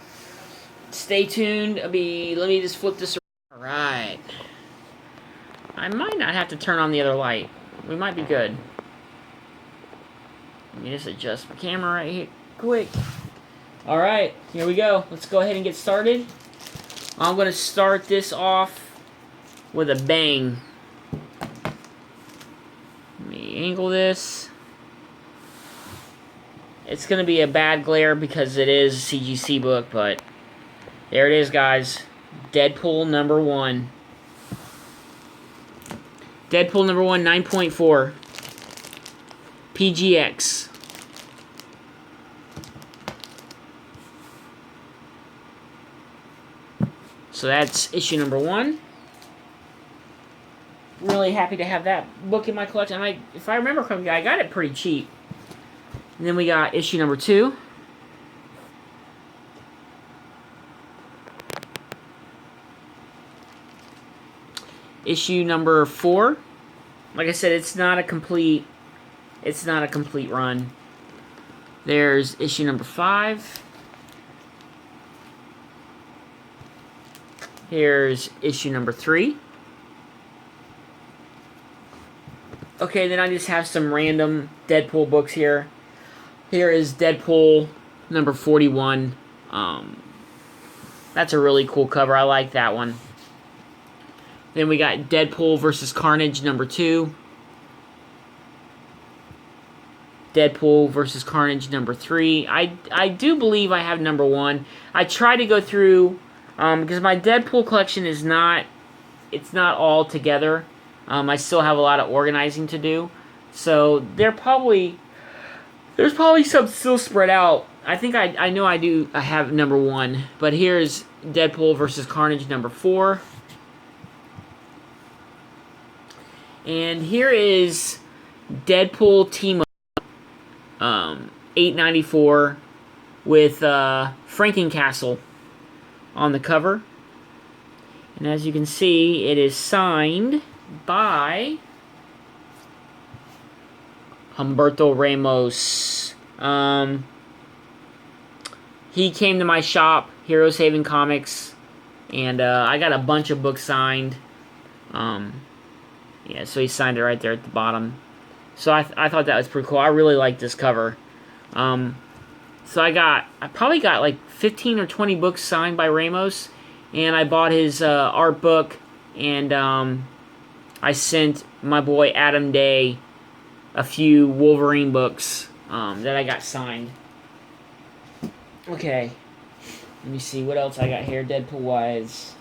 Speaker 1: Stay tuned. Let me just flip this around. Alright. I might not have to turn on the other light. We might be good. Let me just adjust my camera right here quick. Alright, here we go. Let's go ahead and get started. I'm going to start this off with a bang. Let me angle this. It's going to be a bad glare because it is a CGC book, but there it is, guys. Deadpool #1. Deadpool #1, 9.4. PGX. So that's issue #1. Really happy to have that book in my collection. If I remember correctly, I got it pretty cheap. And then we got issue #2. Issue #4. Like I said, it's not a complete run. There's issue #5. Here's issue #3. Okay, then I just have some random Deadpool books here. Here is Deadpool #41. That's a really cool cover. I like that one. Then we got Deadpool vs. Carnage #2. Deadpool vs. Carnage #3. I do believe I have #1. I try to go through because my Deadpool collection is not all together. I still have a lot of organizing to do. So there's probably some still spread out. I think I know I have #1. But here's Deadpool vs. Carnage #4. And here is Deadpool Team Up, $8.94 with Frankencastle on the cover. And as you can see, it is signed by Humberto Ramos. He came to my shop, Heroes Haven Comics, and I got a bunch of books signed. Yeah, so he signed it right there at the bottom. So I thought that was pretty cool. I really like this cover. So I probably got like 15 or 20 books signed by Ramos, and I bought his art book, and I sent my boy Adam Day a few Wolverine books that I got signed. Okay, let me see what else I got here Deadpool-wise.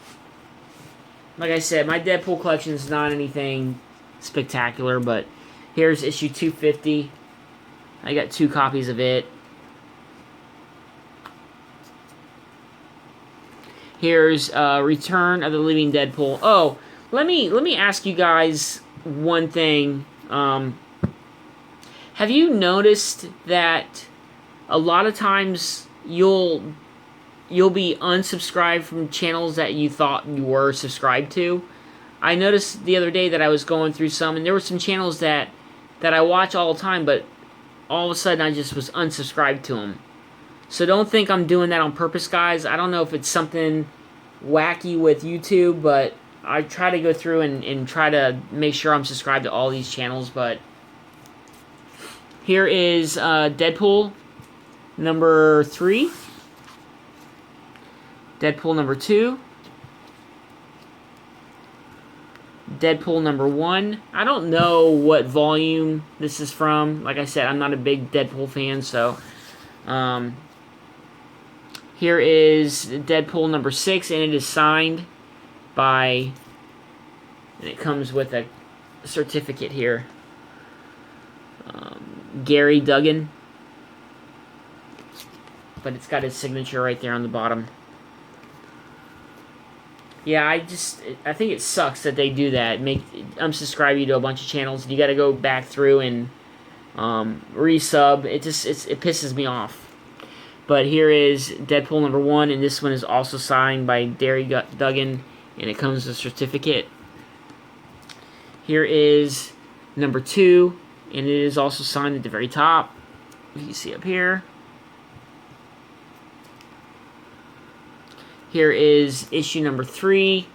Speaker 1: Like I said, my Deadpool collection is not anything spectacular, but here's issue 250. I got 2 copies of it. Here's Return of the Living Deadpool. Oh, let me ask you guys one thing. Have you noticed that a lot of times you'll be unsubscribed from channels that you thought you were subscribed to? I noticed the other day that I was going through some, and there were some channels that I watch all the time, but all of a sudden I just was unsubscribed to them. So don't think I'm doing that on purpose, guys. I don't know if it's something wacky with YouTube, but I try to go through and try to make sure I'm subscribed to all these channels. But here is Deadpool number 3, Deadpool number 2, Deadpool number 1. I don't know what volume this is from. Like I said, I'm not a big Deadpool fan, so here is Deadpool number 6, and it is signed by, and it comes with a certificate here, Gary Duggan, but it's got his signature right there on the bottom. Yeah, I think it sucks that they do that. Unsubscribe you to a bunch of channels, and you got to go back through and resub. It pisses me off. But here is Deadpool number 1, and this one is also signed by Gary Duggan, and it comes with a certificate. Here is number 2, and it is also signed at the very top. You can see up here. Here is issue number 3,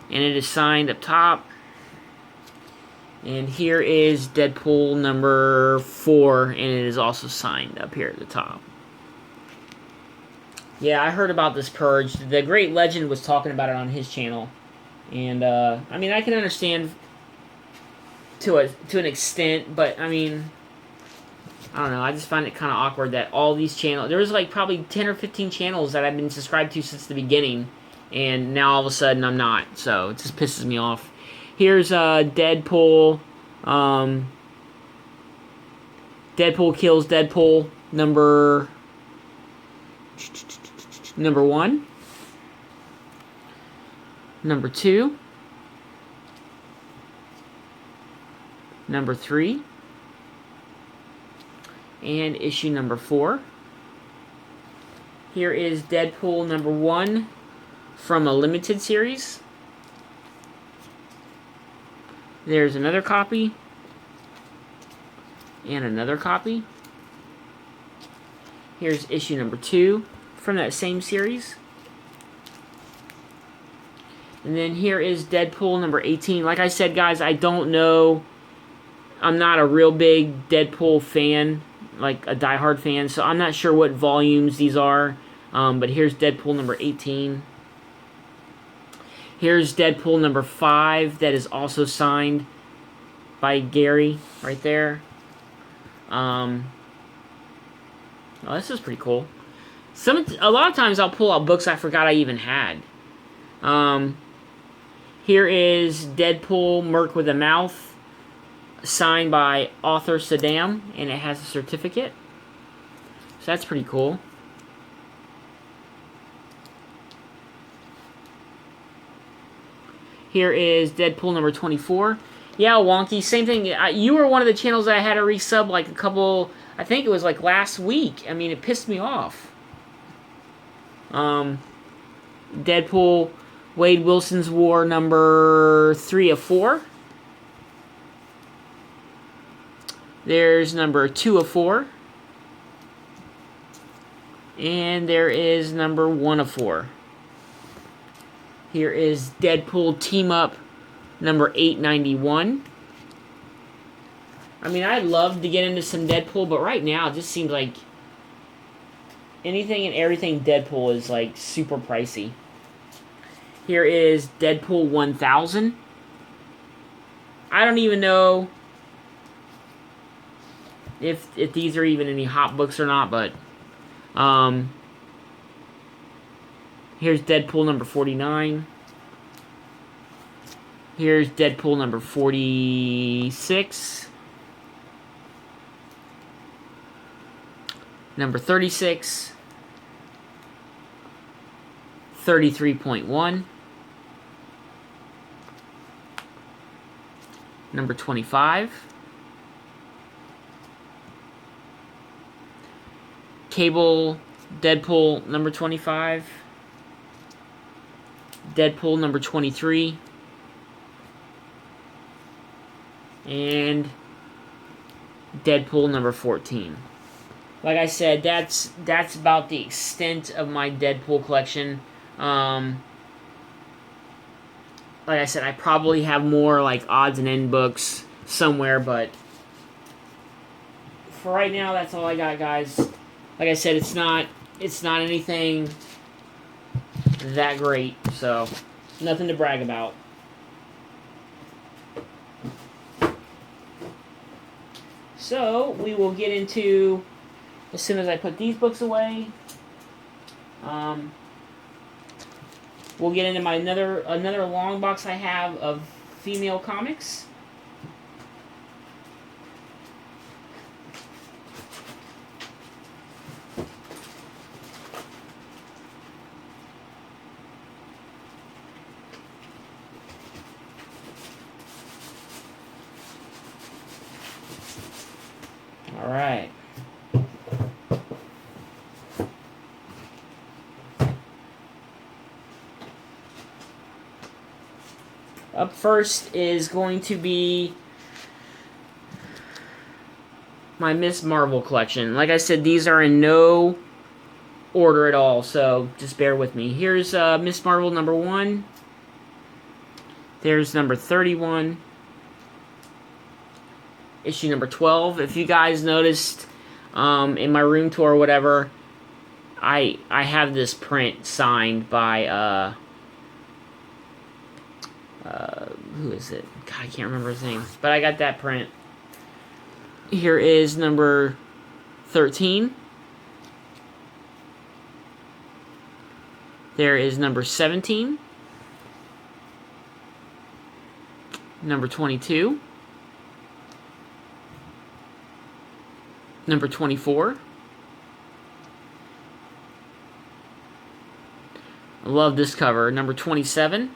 Speaker 1: and it is signed up top. And here is Deadpool number 4, and it is also signed up here at the top. Yeah, I heard about this purge. The Great Legend was talking about it on his channel. And, I mean, I can understand to an extent, but, I mean, I don't know. I just find it kind of awkward that all these channels... There was, like, probably 10 or 15 channels that I've been subscribed to since the beginning, and now all of a sudden I'm not. So, it just pisses me off. Here's Deadpool. Deadpool kills Deadpool number 1, number 2, number 3, and issue number 4. Here is Deadpool number 1 from a limited series. There's another copy, and another copy. Here's issue number 2 from that same series. And then here is Deadpool number 18. Like I said, guys, I don't know. I'm not a real big Deadpool fan, like a diehard fan, so I'm not sure what volumes these are. But here's Deadpool number 18. Here's Deadpool number 5 that is also signed by Gary right there. Oh, this is pretty cool. A lot of times I'll pull out books I forgot I even had. Here is Deadpool Merc with a Mouth, signed by author Saddam, and it has a certificate. So that's pretty cool. Here is Deadpool number 24. Yeah, Wonky, same thing. You were one of the channels that I had to resub like a couple... I think it was like last week. I mean, it pissed me off. Deadpool, Wade Wilson's War number 3 of 4. There's number 2 of 4. And there is number 1 of 4. Here is Deadpool Team Up number 891. I mean, I'd love to get into some Deadpool, but right now it just seems like anything and everything Deadpool is like super pricey. Here is Deadpool 1000. I don't even know if these are even any hot books or not, but here's Deadpool number 49. Here's Deadpool number 46. Number 36. 33.1. Number 25. Cable Deadpool number 25. Deadpool number 23. And Deadpool number 14. like I said, that's about the extent of my Deadpool collection. Like I said, I probably have more like odds and end books somewhere, but for right now, that's all I got, guys. Like I said, it's not anything that great, so nothing to brag about. So we will get into, as soon as I put these books away, we'll get into my another long box I have of female comics. All right. Up first is going to be my Miss Marvel collection. Like I said, these are in no order at all, so just bear with me. Here's Miss Marvel number 1. There's number 31. Issue number 12. If you guys noticed in my room tour or whatever, I have this print signed by who is it? God, I can't remember his name. But I got that print. Here is number 13. There is number 17. Number 22. Number 24. I love this cover. Number 27.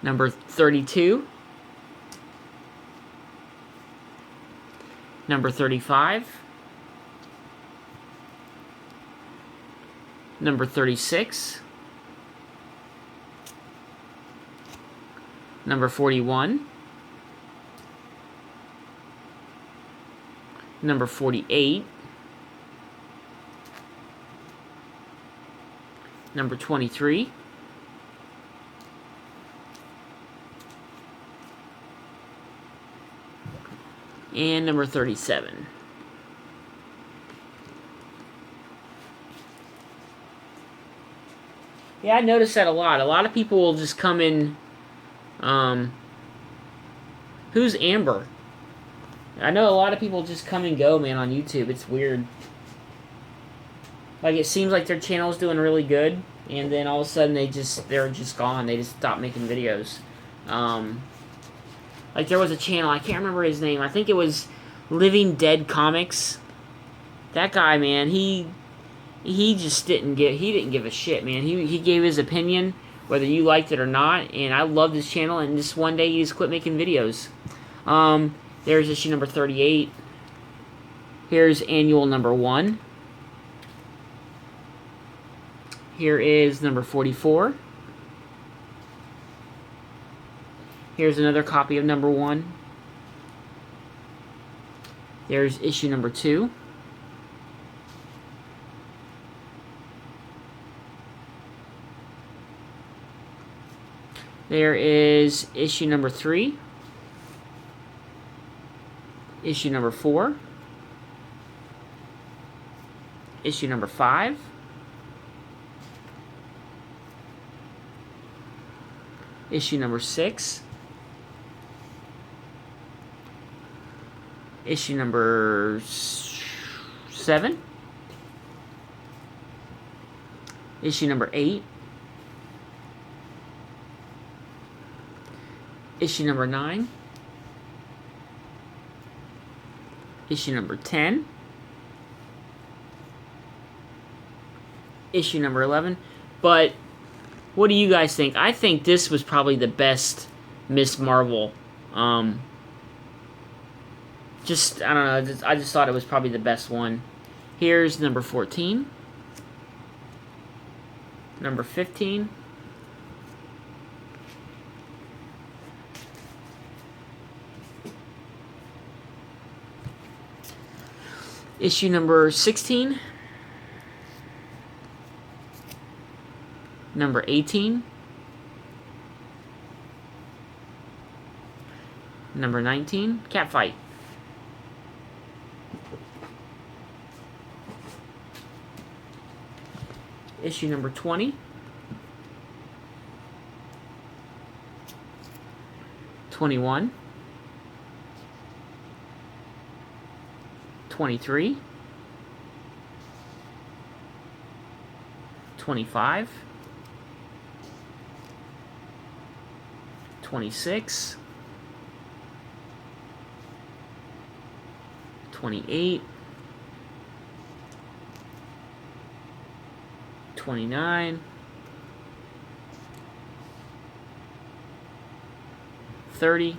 Speaker 1: Number 32. Number 35. Number 36. Number 41. Number 48. Number 23. And number 37. Yeah, I noticed that a lot. A lot of people will just come in. Who's Amber? I know a lot of people just come and go, man, on YouTube. It's weird. Like, it seems like their channel's doing really good, and then all of a sudden they're just gone. They just stop making videos. Like, there was a channel, I can't remember his name. I think it was Living Dead Comics. That guy, man, he just didn't give a shit, man. He gave his opinion, whether you liked it or not, and I loved his channel, and just one day he just quit making videos. There's issue number 38. Here's annual number 1. Here is number 44. Here's another copy of number 1. There's issue number 2. There is issue number 3. Issue number 4. Issue number 5. Issue number 6. Issue number 7. Issue number 8. Issue number 9. Issue number 10. Issue number 11. But what do you guys think? I think this was probably the best Miss Marvel. I don't know. I just thought it was probably the best one. Here's number 14. Number 15. Issue number 16. Number 18. Number 19. Catfight. Issue number 20. 21. 23. 25. 26. 28. 29. 30.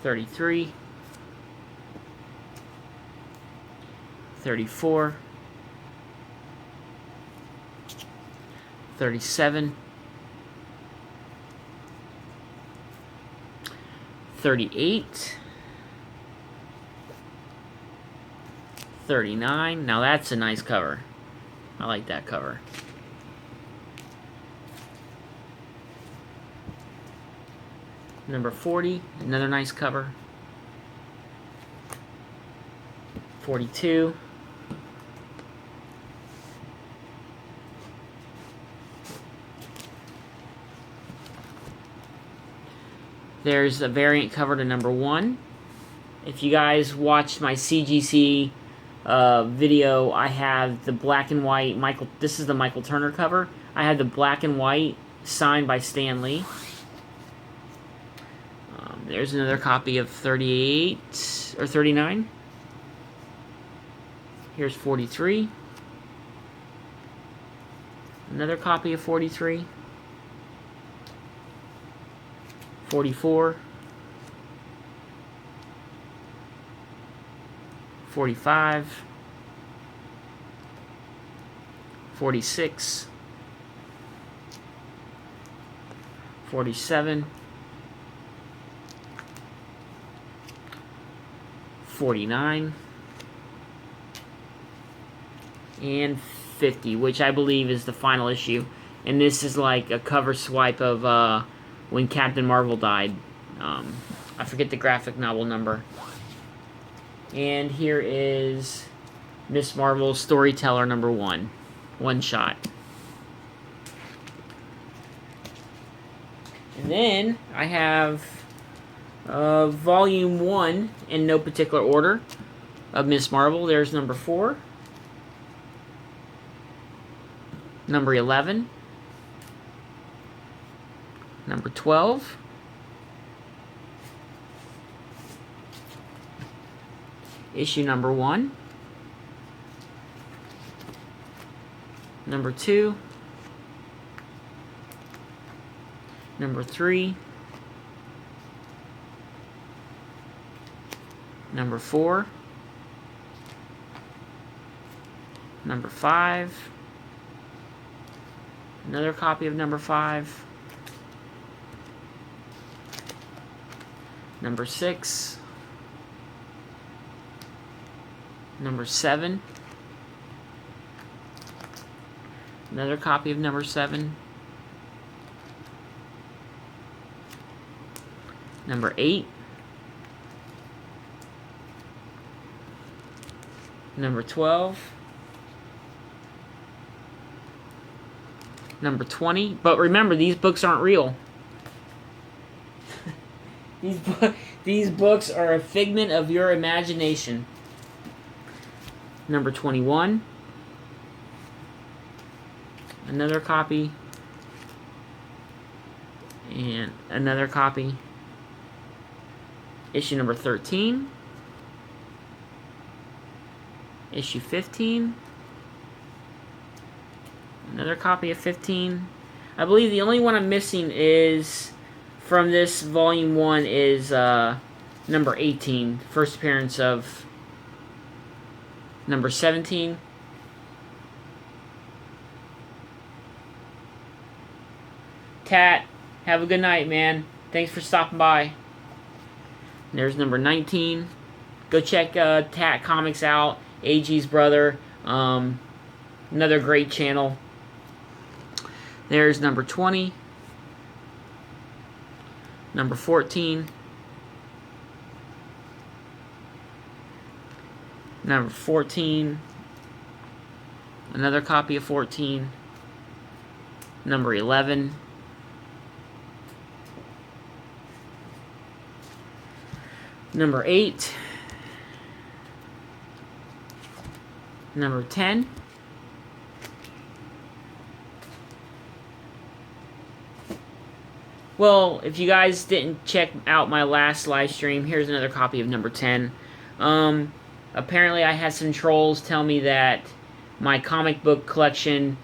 Speaker 1: 33. 34. 37. 38. 39. Now that's a nice cover. I like that cover. Number 40, another nice cover. 42. There's a variant cover to number 1. If you guys watched my CGC video, I have the black and white this is the Michael Turner cover. I have the black and white signed by Stan Lee. There's another copy of 38 or 39. Here's 43. Another copy of 43. 44. 45. 46. 47. 49. And 50, which I believe is the final issue. And this is like a cover swipe of when Captain Marvel died. I forget the graphic novel number. And here is Miss Marvel's Storyteller number 1. One shot. And then I have Volume 1 in no particular order of Miss Marvel. There's number 4. Number 11. Number 12. Issue number 1. Number 2. Number 3. Number 4. Number 5. Another copy of number 5. Number 6. Number 7. Another copy of number 7. Number 8. Number 12. Number 20. But remember, these books aren't real. These books are a figment of your imagination. Number 21. Another copy. And another copy. Issue number 13. Issue 15. Another copy of 15. I believe the only one I'm missing is from this volume 1 is number 18. First appearance of number 17. Tat, have a good night, man. Thanks for stopping by. There's number 19. Go check Tat Comics out. AG's brother. Another great channel. There's number 20. Number 14. Number 14. Another copy of 14. Number 11. Number 8. Number 10. Well, if you guys didn't check out my last live stream, here's another copy of number 10. Apparently I had some trolls tell me that my comic book collection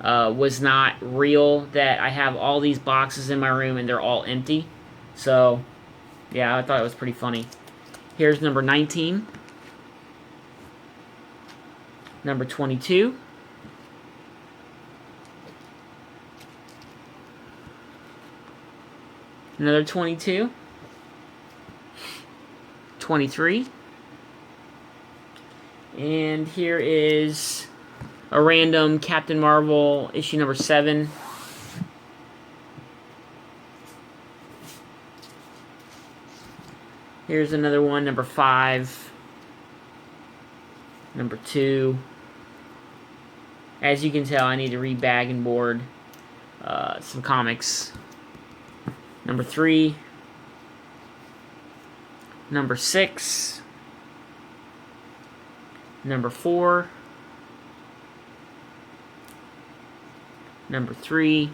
Speaker 1: was not real, that I have all these boxes in my room and they're all empty. So, yeah, I thought it was pretty funny. Here's number 19. Number 22. Another 22. 23. And here is a random Captain Marvel issue number 7. Here's another one, number 5. Number 2. As you can tell, I need to re-bag and board some comics. Number 3. Number 6. Number 4. Number 3.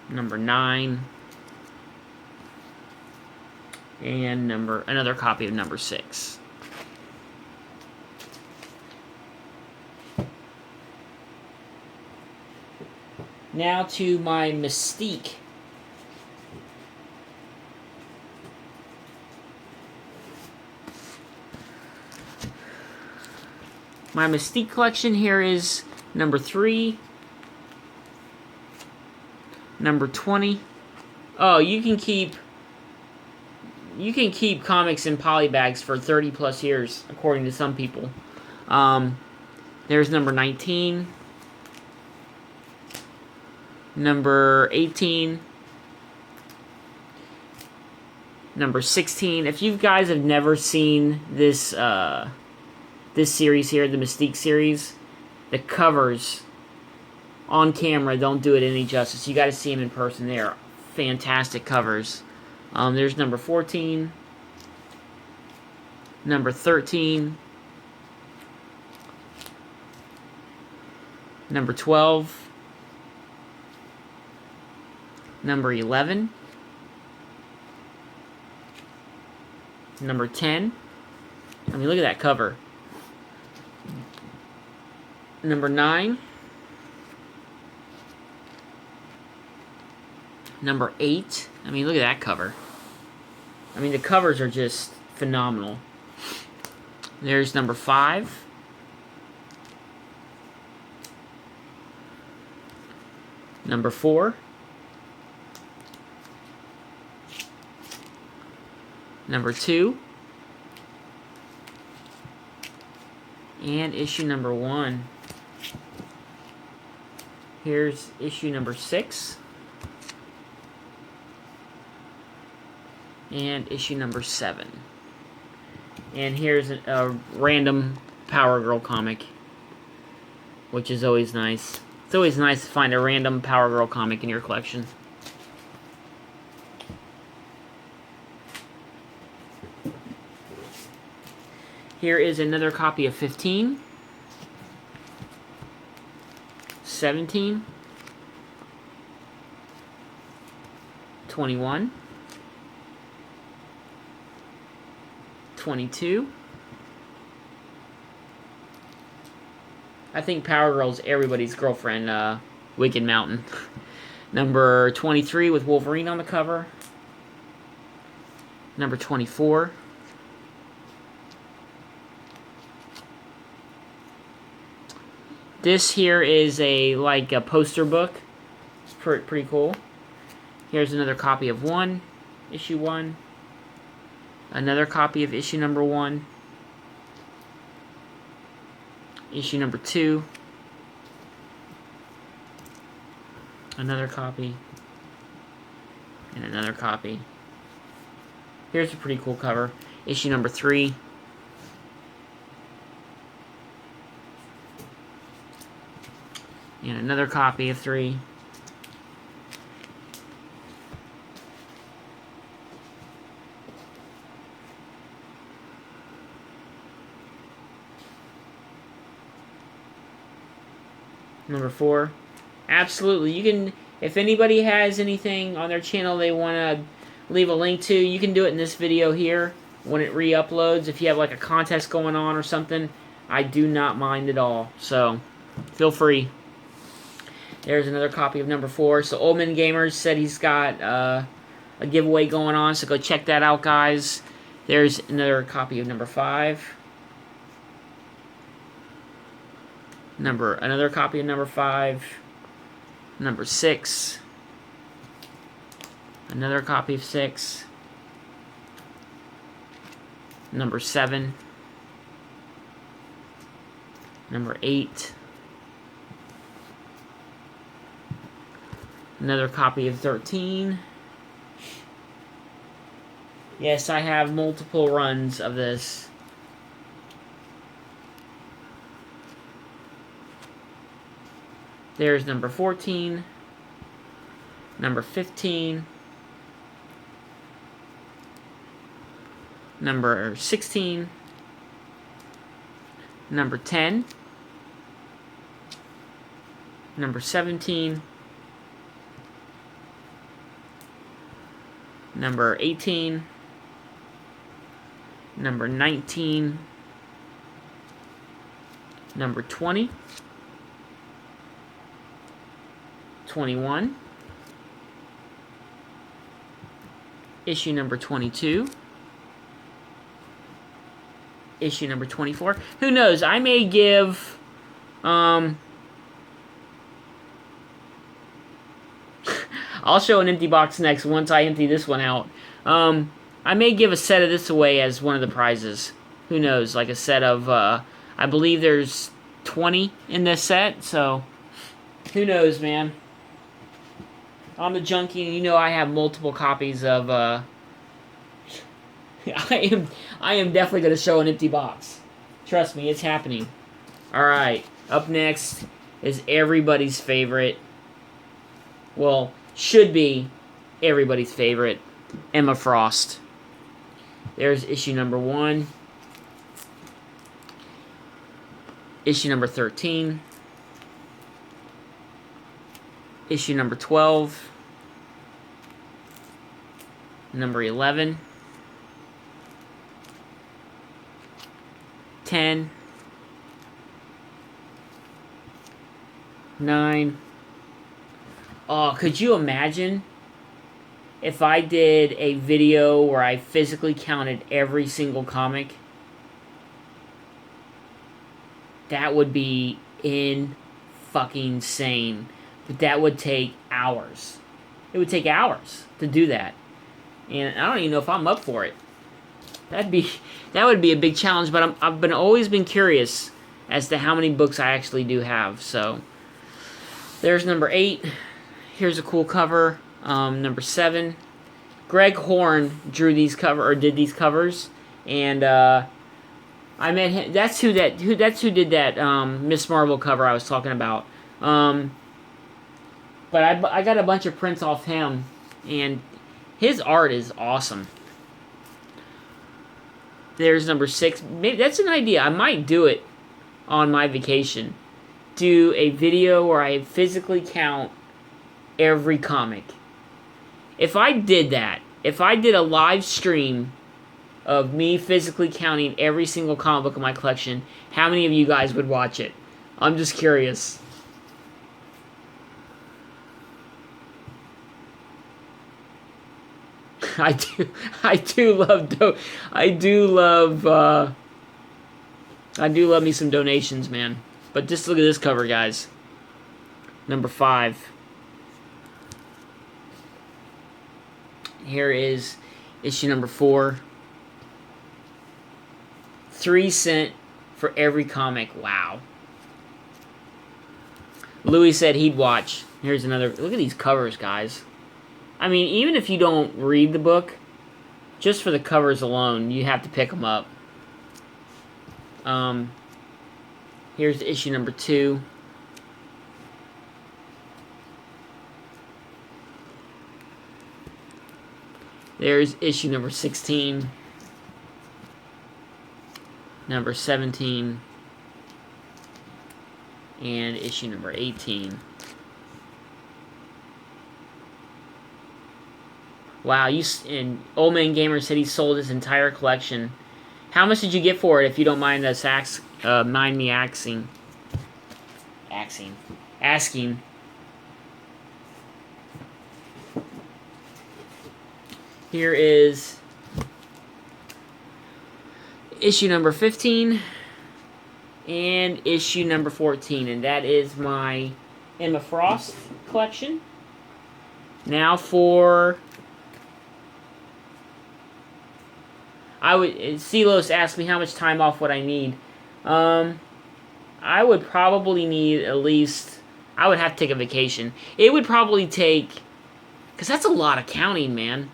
Speaker 1: Number 9. And another copy of number 6. Now to my Mystique. My Mystique collection here is number 3, number 20. Oh, you can keep comics in poly bags for 30 plus years, according to some people. There's number 19. Number 18. Number 16. If you guys have never seen this this series here, the Mystique series, the covers on camera don't do it any justice. You got to see them in person. They are fantastic covers. There's number 14. Number 13. Number 12. Number 11. Number 10. I mean, look at that cover. Number 9. Number 8. I mean, look at that cover. I mean, the covers are just phenomenal. There's number 5. Number 4. Number 2. And issue number 1. Here's issue number 6. And issue number 7. And here's a random Power Girl comic, which is always nice. It's always nice to find a random Power Girl comic in your collection. Here is another copy of 15, 17, 21, 22. I think Power Girl's everybody's girlfriend, Wicked Mountain. Number 23 with Wolverine on the cover. Number 24. This here is like a poster book. It's pretty cool. Here's another copy of 1. issue 1. Another copy of issue number 1. Issue number 2. Another copy. And another copy. Here's a pretty cool cover. Issue number 3. And another copy of 3. Number 4. Absolutely. You can, if anybody has anything on their channel they want to leave a link to, you can do it in this video here when it re-uploads. If you have like a contest going on or something, I do not mind at all. So, feel free. There's another copy of number 4. So, Oldman Gamers said he's got a giveaway going on, so go check that out, guys. There's another copy of number 5. Another copy of number 5. Number 6. Another copy of 6. Number 7. Number 8. Another copy of 13. Yes, I have multiple runs of this. There's number 14, number 15, number 16, number 10, number 17, number 18, number 19, number 20, 21, issue number 22, issue number 24. Who knows? I may give, I'll show an empty box next once I empty this one out. I may give a set of this away as one of the prizes. Who knows? Like a set of, I believe there's 20 in this set, so who knows, man? I'm the Junkie, and you know I have multiple copies of, I am definitely going to show an empty box. Trust me, it's happening. Alright, up next is everybody's favorite, well, should be everybody's favorite, Emma Frost. There's issue number 1. Issue number 13. Issue number 12. Number 11. 10. 9. Oh, could you imagine if I did a video where I physically counted every single comic? That would be in-fucking-sane. But that would take hours. It would take hours to do that. And I don't even know if I'm up for it. That would be a big challenge, but I've always been curious as to how many books I actually do have. So there's number 8. Here's a cool cover. Number 7. Greg Horn did these covers, and I met him. That's who did that Miss Marvel cover I was talking about. But I got a bunch of prints off him, and his art is awesome. There's number 6. Maybe that's an idea. I might do it on my vacation. Do a video where I physically count every comic. If I did that, if I did a live stream of me physically counting every single comic book in my collection, how many of you guys would watch it? I'm just curious. I do love me some donations, man. But just look at this cover, guys. Number 5. Here is issue number 4. 3 cents for every comic. Wow. Louis said he'd watch. Here's another. Look at these covers, guys. I mean, even if you don't read the book, just for the covers alone, you have to pick them up. Here's issue number 2. There's issue number 16. Number 17. And issue number 18. Wow, and Old Man Gamer said he sold his entire collection. How much did you get for it, if you don't mind us mind me asking? Asking. Here is issue number 15 and issue number 14, and that is my Emma Frost collection. Now for... Silos asked me how much time off would I need. I would probably need at least... I would have to take a vacation. It would probably take... Because that's a lot of counting, man.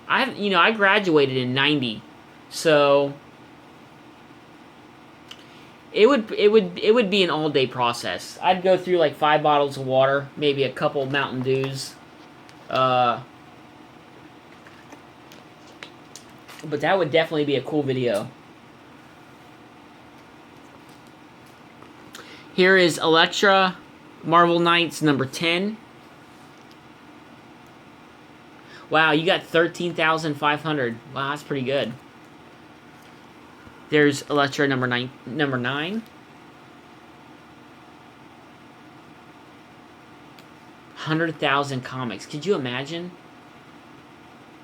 Speaker 1: I graduated in 90, so it would be an all-day process. I'd go through like 5 bottles of water, maybe a couple Mountain Dews, but that would definitely be a cool video. Here is Elektra Marvel Knights number 10. Wow, you got 13,500. Wow, that's pretty good. There's Elektra number 9. 100,000 comics. Could you imagine?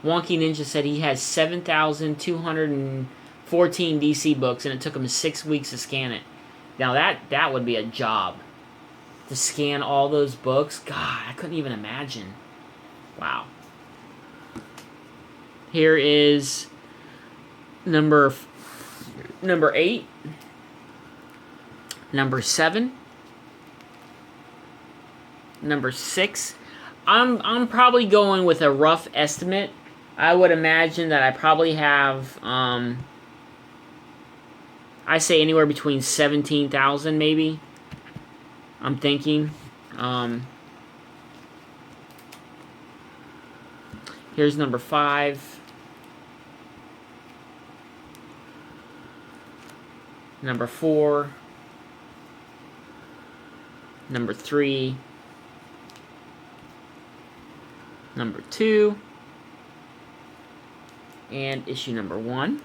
Speaker 1: Wonky Ninja said he has 7,214 DC books, and it took him 6 weeks to scan it. Now that would be a job. To scan all those books? God, I couldn't even imagine. Wow. Here is number 8, number 7, number 6. I'm probably going with a rough estimate. I would imagine that I probably have I say anywhere between 17,000 maybe. I'm thinking. Here's number 5. Number 4. Number 3. Number 2. And issue number 1.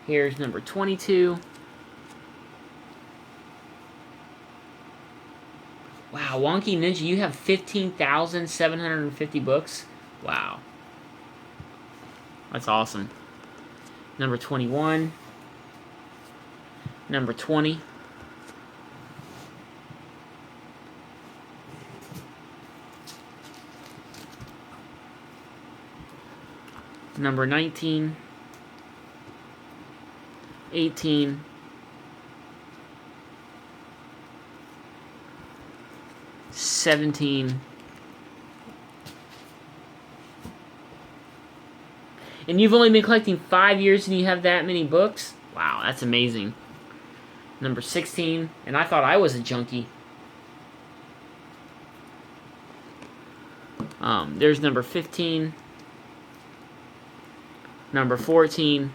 Speaker 1: Here's number 22. Wow, Wonky Ninja, you have 15,750 books? Wow. That's awesome. Number 21. Number 20. Number 19. 18. 17. And you've only been collecting 5 years and you have that many books? Wow, that's amazing. Number 16. And I thought I was a junkie. There's number 15. Number 14.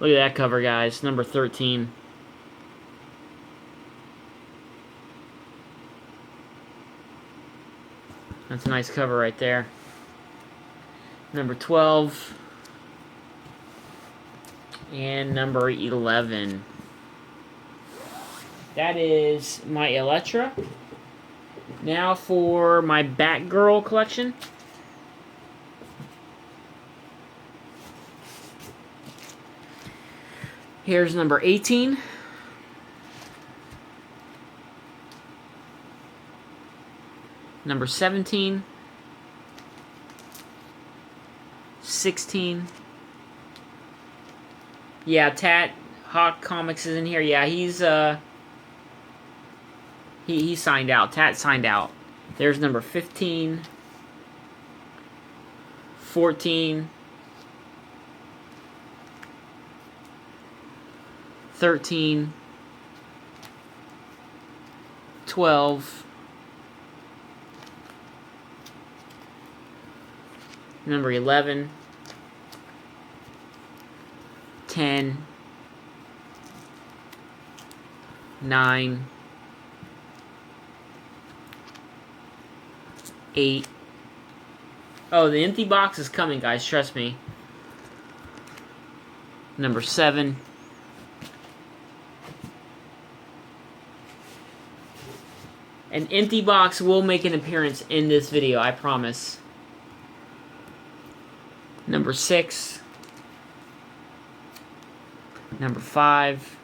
Speaker 1: Look at that cover, guys. Number 13. That's a nice cover right there. Number 12. And number 11. That is my Elektra. Now for my Batgirl collection. Here's number 18. Number 17. 16. Yeah, Tat Hawk Comics is in here. Yeah, he's he signed out. Tat signed out. There's number 15. 14. 13. 12. Number 11. 10. 9. 8. Oh, the empty box is coming, guys. Trust me. Number 7. An empty box will make an appearance in this video, I promise. Number 6. Number 5.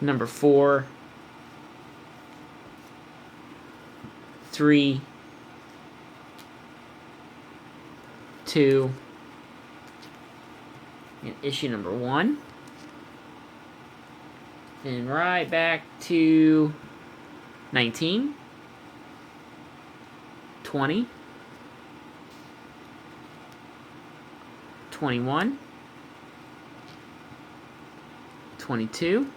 Speaker 1: Number 4. 3. 2. And issue number 1. And right back to 19. 20. 21. 22.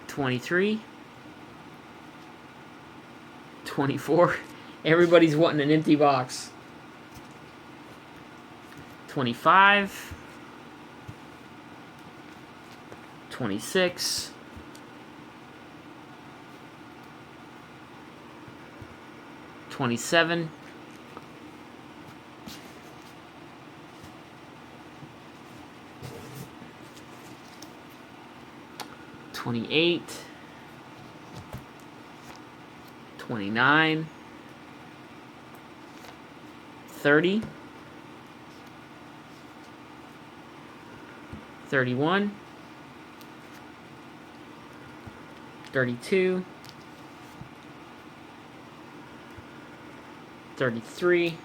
Speaker 1: 23. 24. Everybody's wanting an empty box. 25. 26. 27. 28. 29. 30. 31. 32. 33.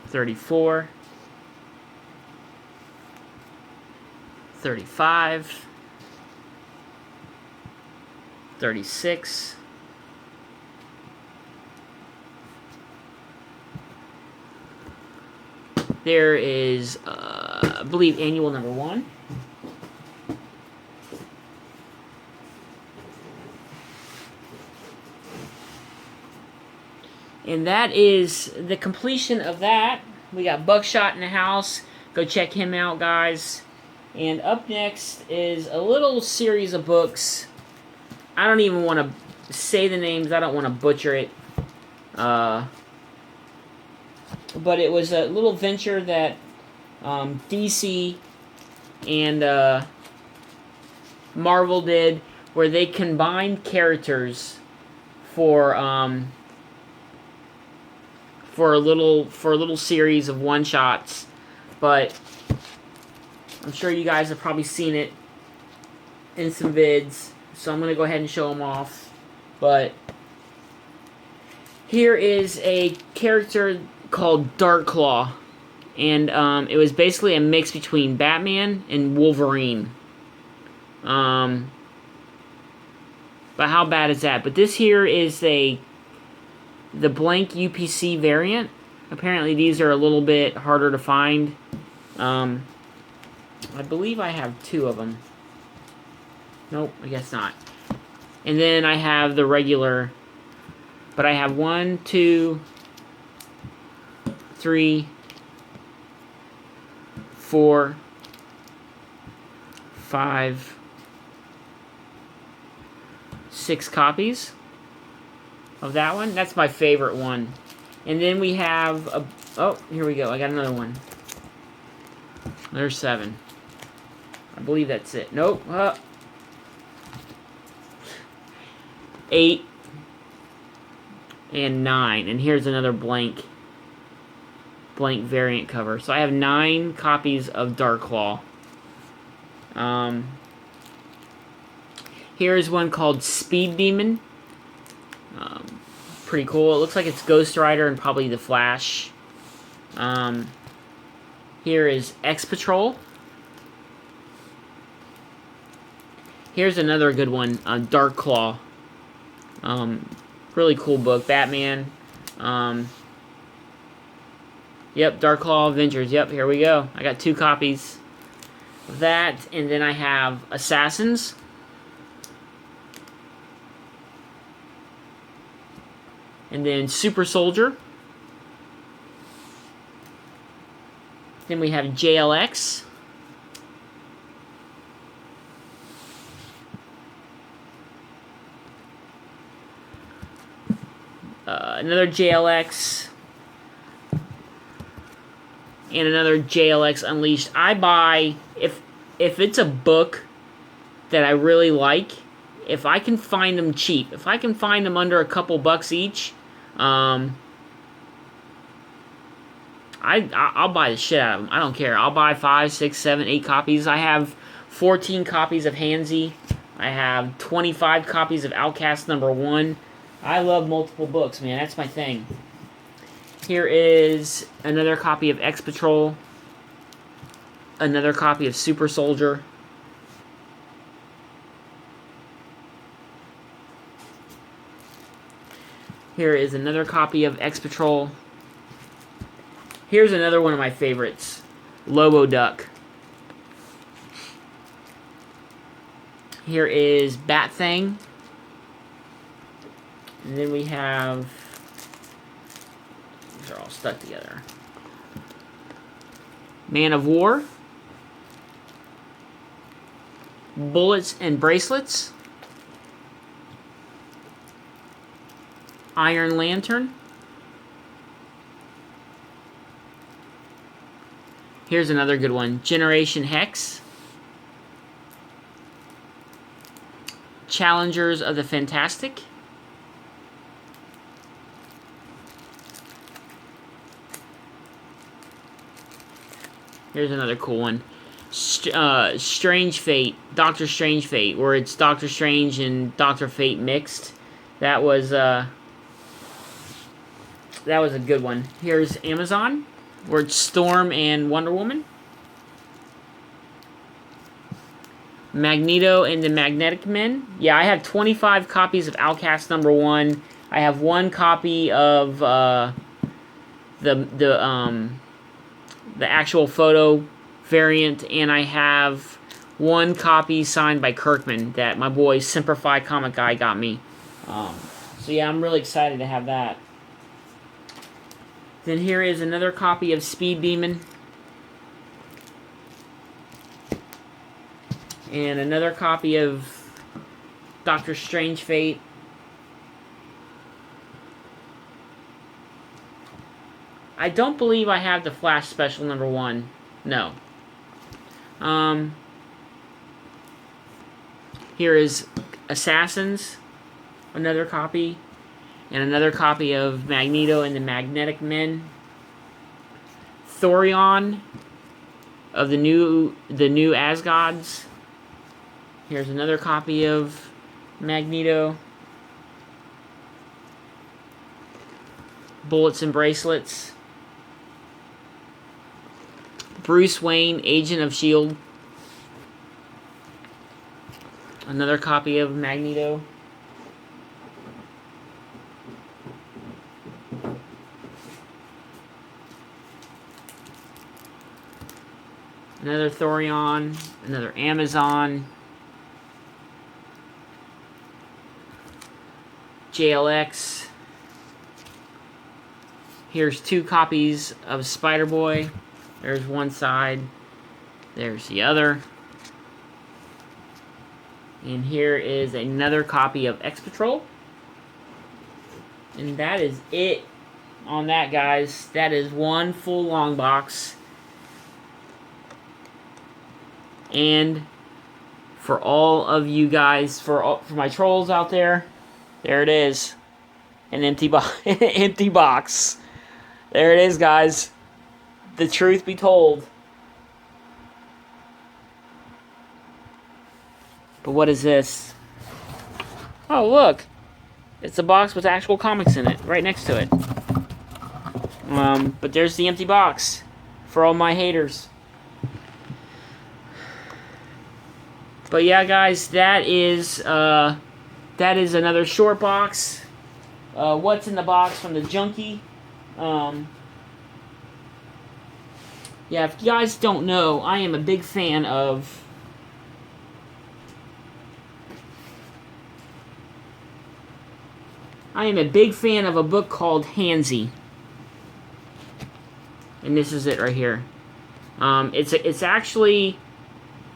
Speaker 1: 34. 35. 36. 'There is, I believe, annual number 1. And that is the completion of that. We got Buckshot in the house. Go check him out, guys. And up next is a little series of books. I don't even want to say the names. I don't want to butcher it. But it was a little venture that DC and Marvel did, where they combined characters for a little series of one shots. But I'm sure you guys have probably seen it in some vids, so I'm gonna go ahead and show them off. But here is a character called Darkclaw, and it was basically a mix between Batman and Wolverine. But how bad is that? But this here is the blank UPC variant. Apparently these are a little bit harder to find. I believe I have 2 of them. Nope, I guess not. And then I have the regular, but I have 1, 2, 3, 4, 5, 6 copies of that one. That's my favorite one. And then we have a... Oh, here we go. I got another one. There's 7. I believe that's it. Nope. 8 and 9. And here's another blank variant cover. So I have 9 copies of Darkclaw. Here's one called Speed Demon. Pretty cool. It looks like it's Ghost Rider and probably the Flash. Here is X Patrol. Here's another good one, Dark Claw. Really cool book. Batman. Yep, Dark Claw Avengers. Yep, here we go. I got 2 copies of that. And then I have Assassins. And then Super Soldier. Then we have JLX. Another JLX. And another JLX Unleashed. I buy, if it's a book that I really like, if I can find them cheap, if I can find them under a couple bucks each, I'll buy the shit out of them. I don't care. I'll buy 5, 6, 7, 8 copies. I have 14 copies of Hansy. I have 25 copies of Outcast #1. I love multiple books, man. That's my thing. Here is another copy of X Patrol. Another copy of Super Soldier. Here is another copy of X Patrol. Here's another one of my favorites, Lobo Duck. Here is Bat Thing. And then we have, these are all stuck together, Man of War. Bullets and Bracelets. Iron Lantern. Here's another good one, Generation Hex. Challengers of the Fantastic. Here's another cool one, Strange Fate, Doctor Strange Fate, where it's Doctor Strange and Doctor Fate mixed. That was a good one. Here's Amazon, where it's Storm and Wonder Woman. Magneto and the Magnetic Men. Yeah, I have 25 copies of Outcast #1. I have 1 copy of the actual photo variant, and I have 1 copy signed by Kirkman that my boy Simplify Comic Guy got me. So yeah, I'm really excited to have that. Then here is another copy of Speed Demon. And another copy of Doctor Strange Fate. I don't believe I have the Flash Special #1. No. Here is Assassins. Another copy. And another copy of Magneto and the Magnetic Men. Thorion of the new Asgods. Here's another copy of Magneto. Bullets and Bracelets. Bruce Wayne, Agent of S.H.I.E.L.D. Another copy of Magneto. Another Thorion. Another Amazon. JLX. Here's 2 copies of Spider-Boy. There's one side. There's the other. And here is another copy of X Patrol. And that is it on that, guys. That is 1 full long box. And for all of you guys, for my trolls out there, there it is. An empty empty box. There it is, guys. The truth be told. But what is this? Oh, look. It's a box with actual comics in it, right next to it. But there's the empty box for all my haters. But yeah, guys, that is another short box. What's in the box from the Junkie? Yeah, if you guys don't know, I am a big fan of a book called Hansy. And this is it right here. It's actually,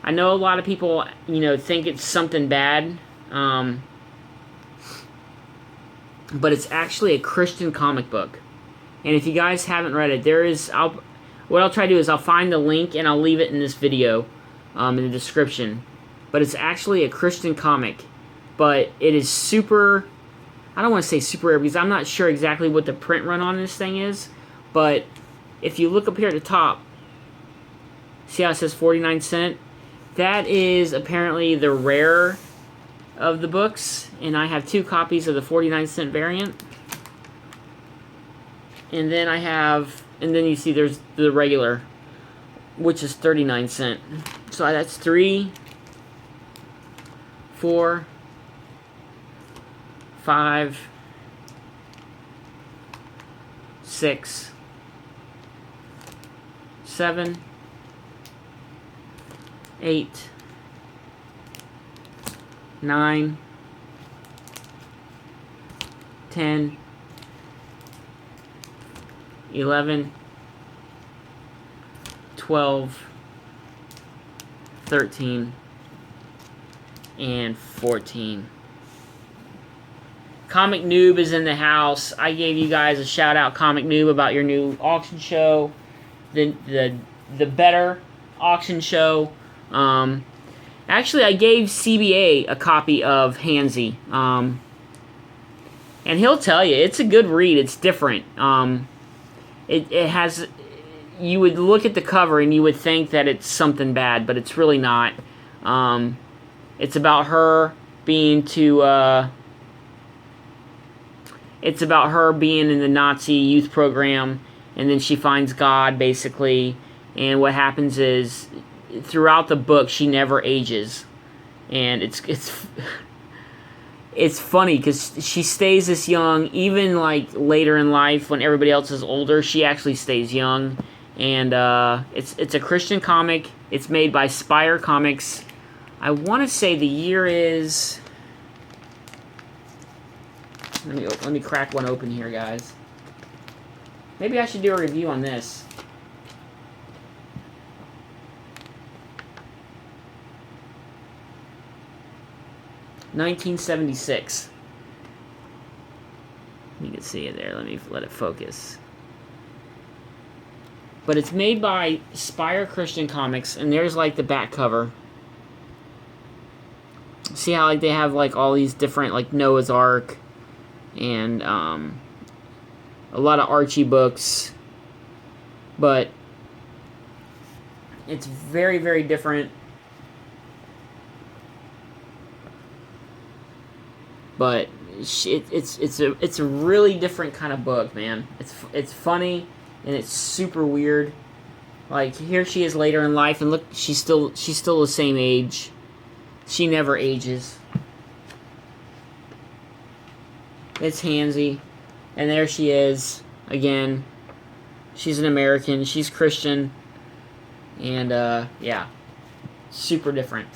Speaker 1: I know a lot of people, think it's something bad. But it's actually a Christian comic book. And if you guys haven't read it, what I'll try to do is I'll find the link and I'll leave it in this video, in the description. But it's actually a Christian comic. But it is super, I don't want to say super rare because I'm not sure exactly what the print run on this thing is. But if you look up here at the top, see how it says 49¢? That is apparently the rare of the books, and I have 2 copies of the 49¢ variant. And then then you see there's the regular, which is 39¢. So that's 3, 4, 5, 6, 7, 8, 9, 10, 11, 12, 13, and 14. Comic Noob is in the house. I gave you guys a shout out, Comic Noob, about your new auction show, the better auction show. Actually, I gave CBA a copy of Hansy, and he'll tell you it's a good read. It's different. It has. You would look at the cover and you would think that it's something bad, but it's really not. It's about her being It's about her being in the Nazi youth program, and then she finds God, basically. And what happens is, throughout the book, she never ages, and it's funny because she stays this young, even like later in life when everybody else is older. She actually stays young, and it's a Christian comic. It's made by Spire Comics. I want to say the year is. Let me crack one open here, guys. Maybe I should do a review on this. $1976. You can see it there. Let me let it focus. But it's made by Spire Christian Comics, and there's like the back cover. See how like they have like all these different like Noah's Ark and a lot of Archie books, but it's very, very different. But it's a really different kind of book, man. It's funny and it's super weird. Like here she is later in life, and look, she's still the same age. She never ages. It's Hansy, and there she is again. She's an American. She's Christian, and yeah, super different.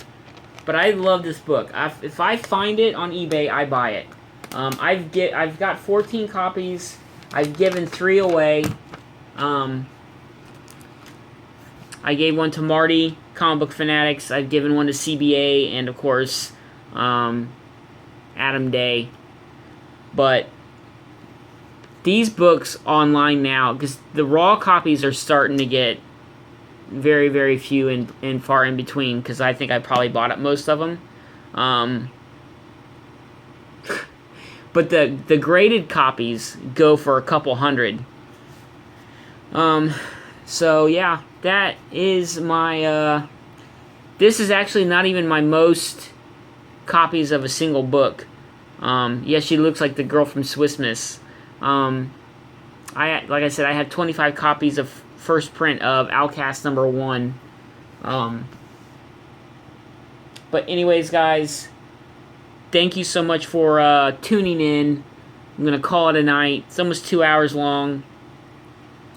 Speaker 1: But I love this book. If I find it on eBay, I buy it. I've got 14 copies. I've given 3 away. I gave one to Marty, Comic Book Fanatics. I've given one to CBA, and of course, Adam Day. But these books online now, because the raw copies are starting to get very, very few and far in between, because I think I probably bought up most of them. But the graded copies go for a couple hundred. So yeah, that is my, this is actually not even my most copies of a single book. Yeah, she looks like the girl from Swiss Miss. Like I said, I have 25 copies of first print of Outcast #1. But anyways, guys, thank you so much for tuning in. I'm gonna call it a night. It's almost 2 hours long.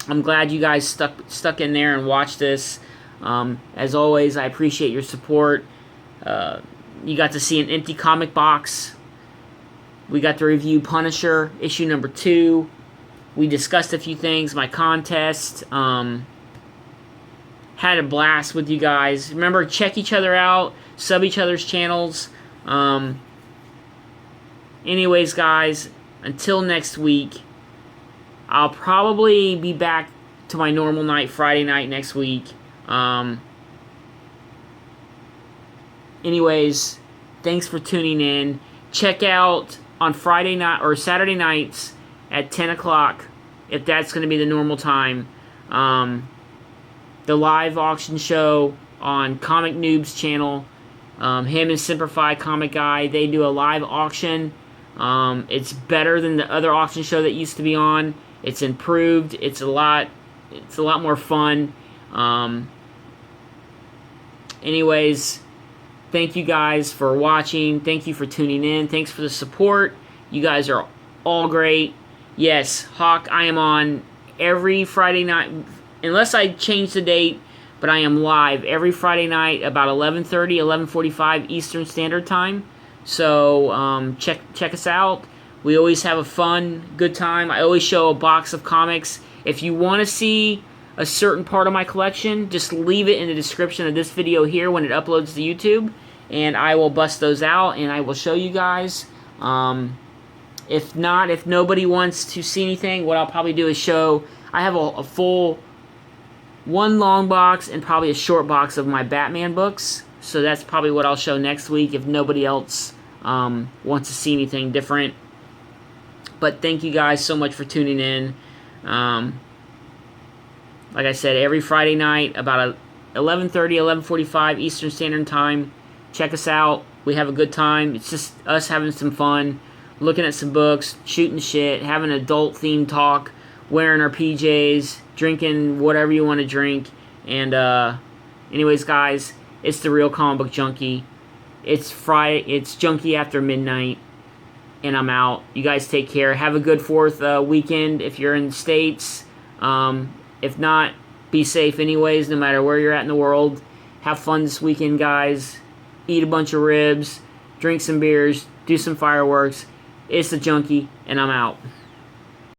Speaker 1: I'm glad you guys stuck in there and watched this. As always, I appreciate your support. You got to see an empty comic box. We got to review Punisher, issue #2. We discussed a few things, my contest. Had a blast with you guys. Remember, check each other out. Sub each other's channels. Anyways, guys, until next week, I'll probably be back to my normal night, Friday night next week. Anyways, thanks for tuning in. Check out on Friday night or Saturday nights at 10 o'clock, if that's going to be the normal time, the live auction show on Comic Noob's channel. Him and Simplify Comic Guy, they do a live auction. It's better than the other auction show that used to be on. It's improved. It's a lot more fun. Anyways, thank you guys for watching. Thank you for tuning in. Thanks for the support. You guys are all great. Yes, Hawk, I am on every Friday night, unless I change the date, but I am live every Friday night about 11:30, 11:45 Eastern Standard Time. So check us out. We always have a fun, good time. I always show a box of comics. If you want to see a certain part of my collection, just leave it in the description of this video here when it uploads to YouTube, and I will bust those out and I will show you guys. If not, if nobody wants to see anything, what I'll probably do is show, I have a full one long box and probably a short box of my Batman books. So that's probably what I'll show next week if nobody else wants to see anything different. But thank you guys so much for tuning in. Like I said, every Friday night about 11:30, 11:45 Eastern Standard Time. Check us out. We have a good time. It's just us having some fun, looking at some books, shooting shit, having adult-themed talk, wearing our PJs, drinking whatever you want to drink. And anyways, guys, it's the Real Comic Book Junkie. It's Friday. It's Junkie after midnight, and I'm out. You guys take care. Have a good 4th weekend if you're in the States. If not, be safe anyways, no matter where you're at in the world. Have fun this weekend, guys. Eat a bunch of ribs, drink some beers, do some fireworks. It's the Junkie, and I'm out.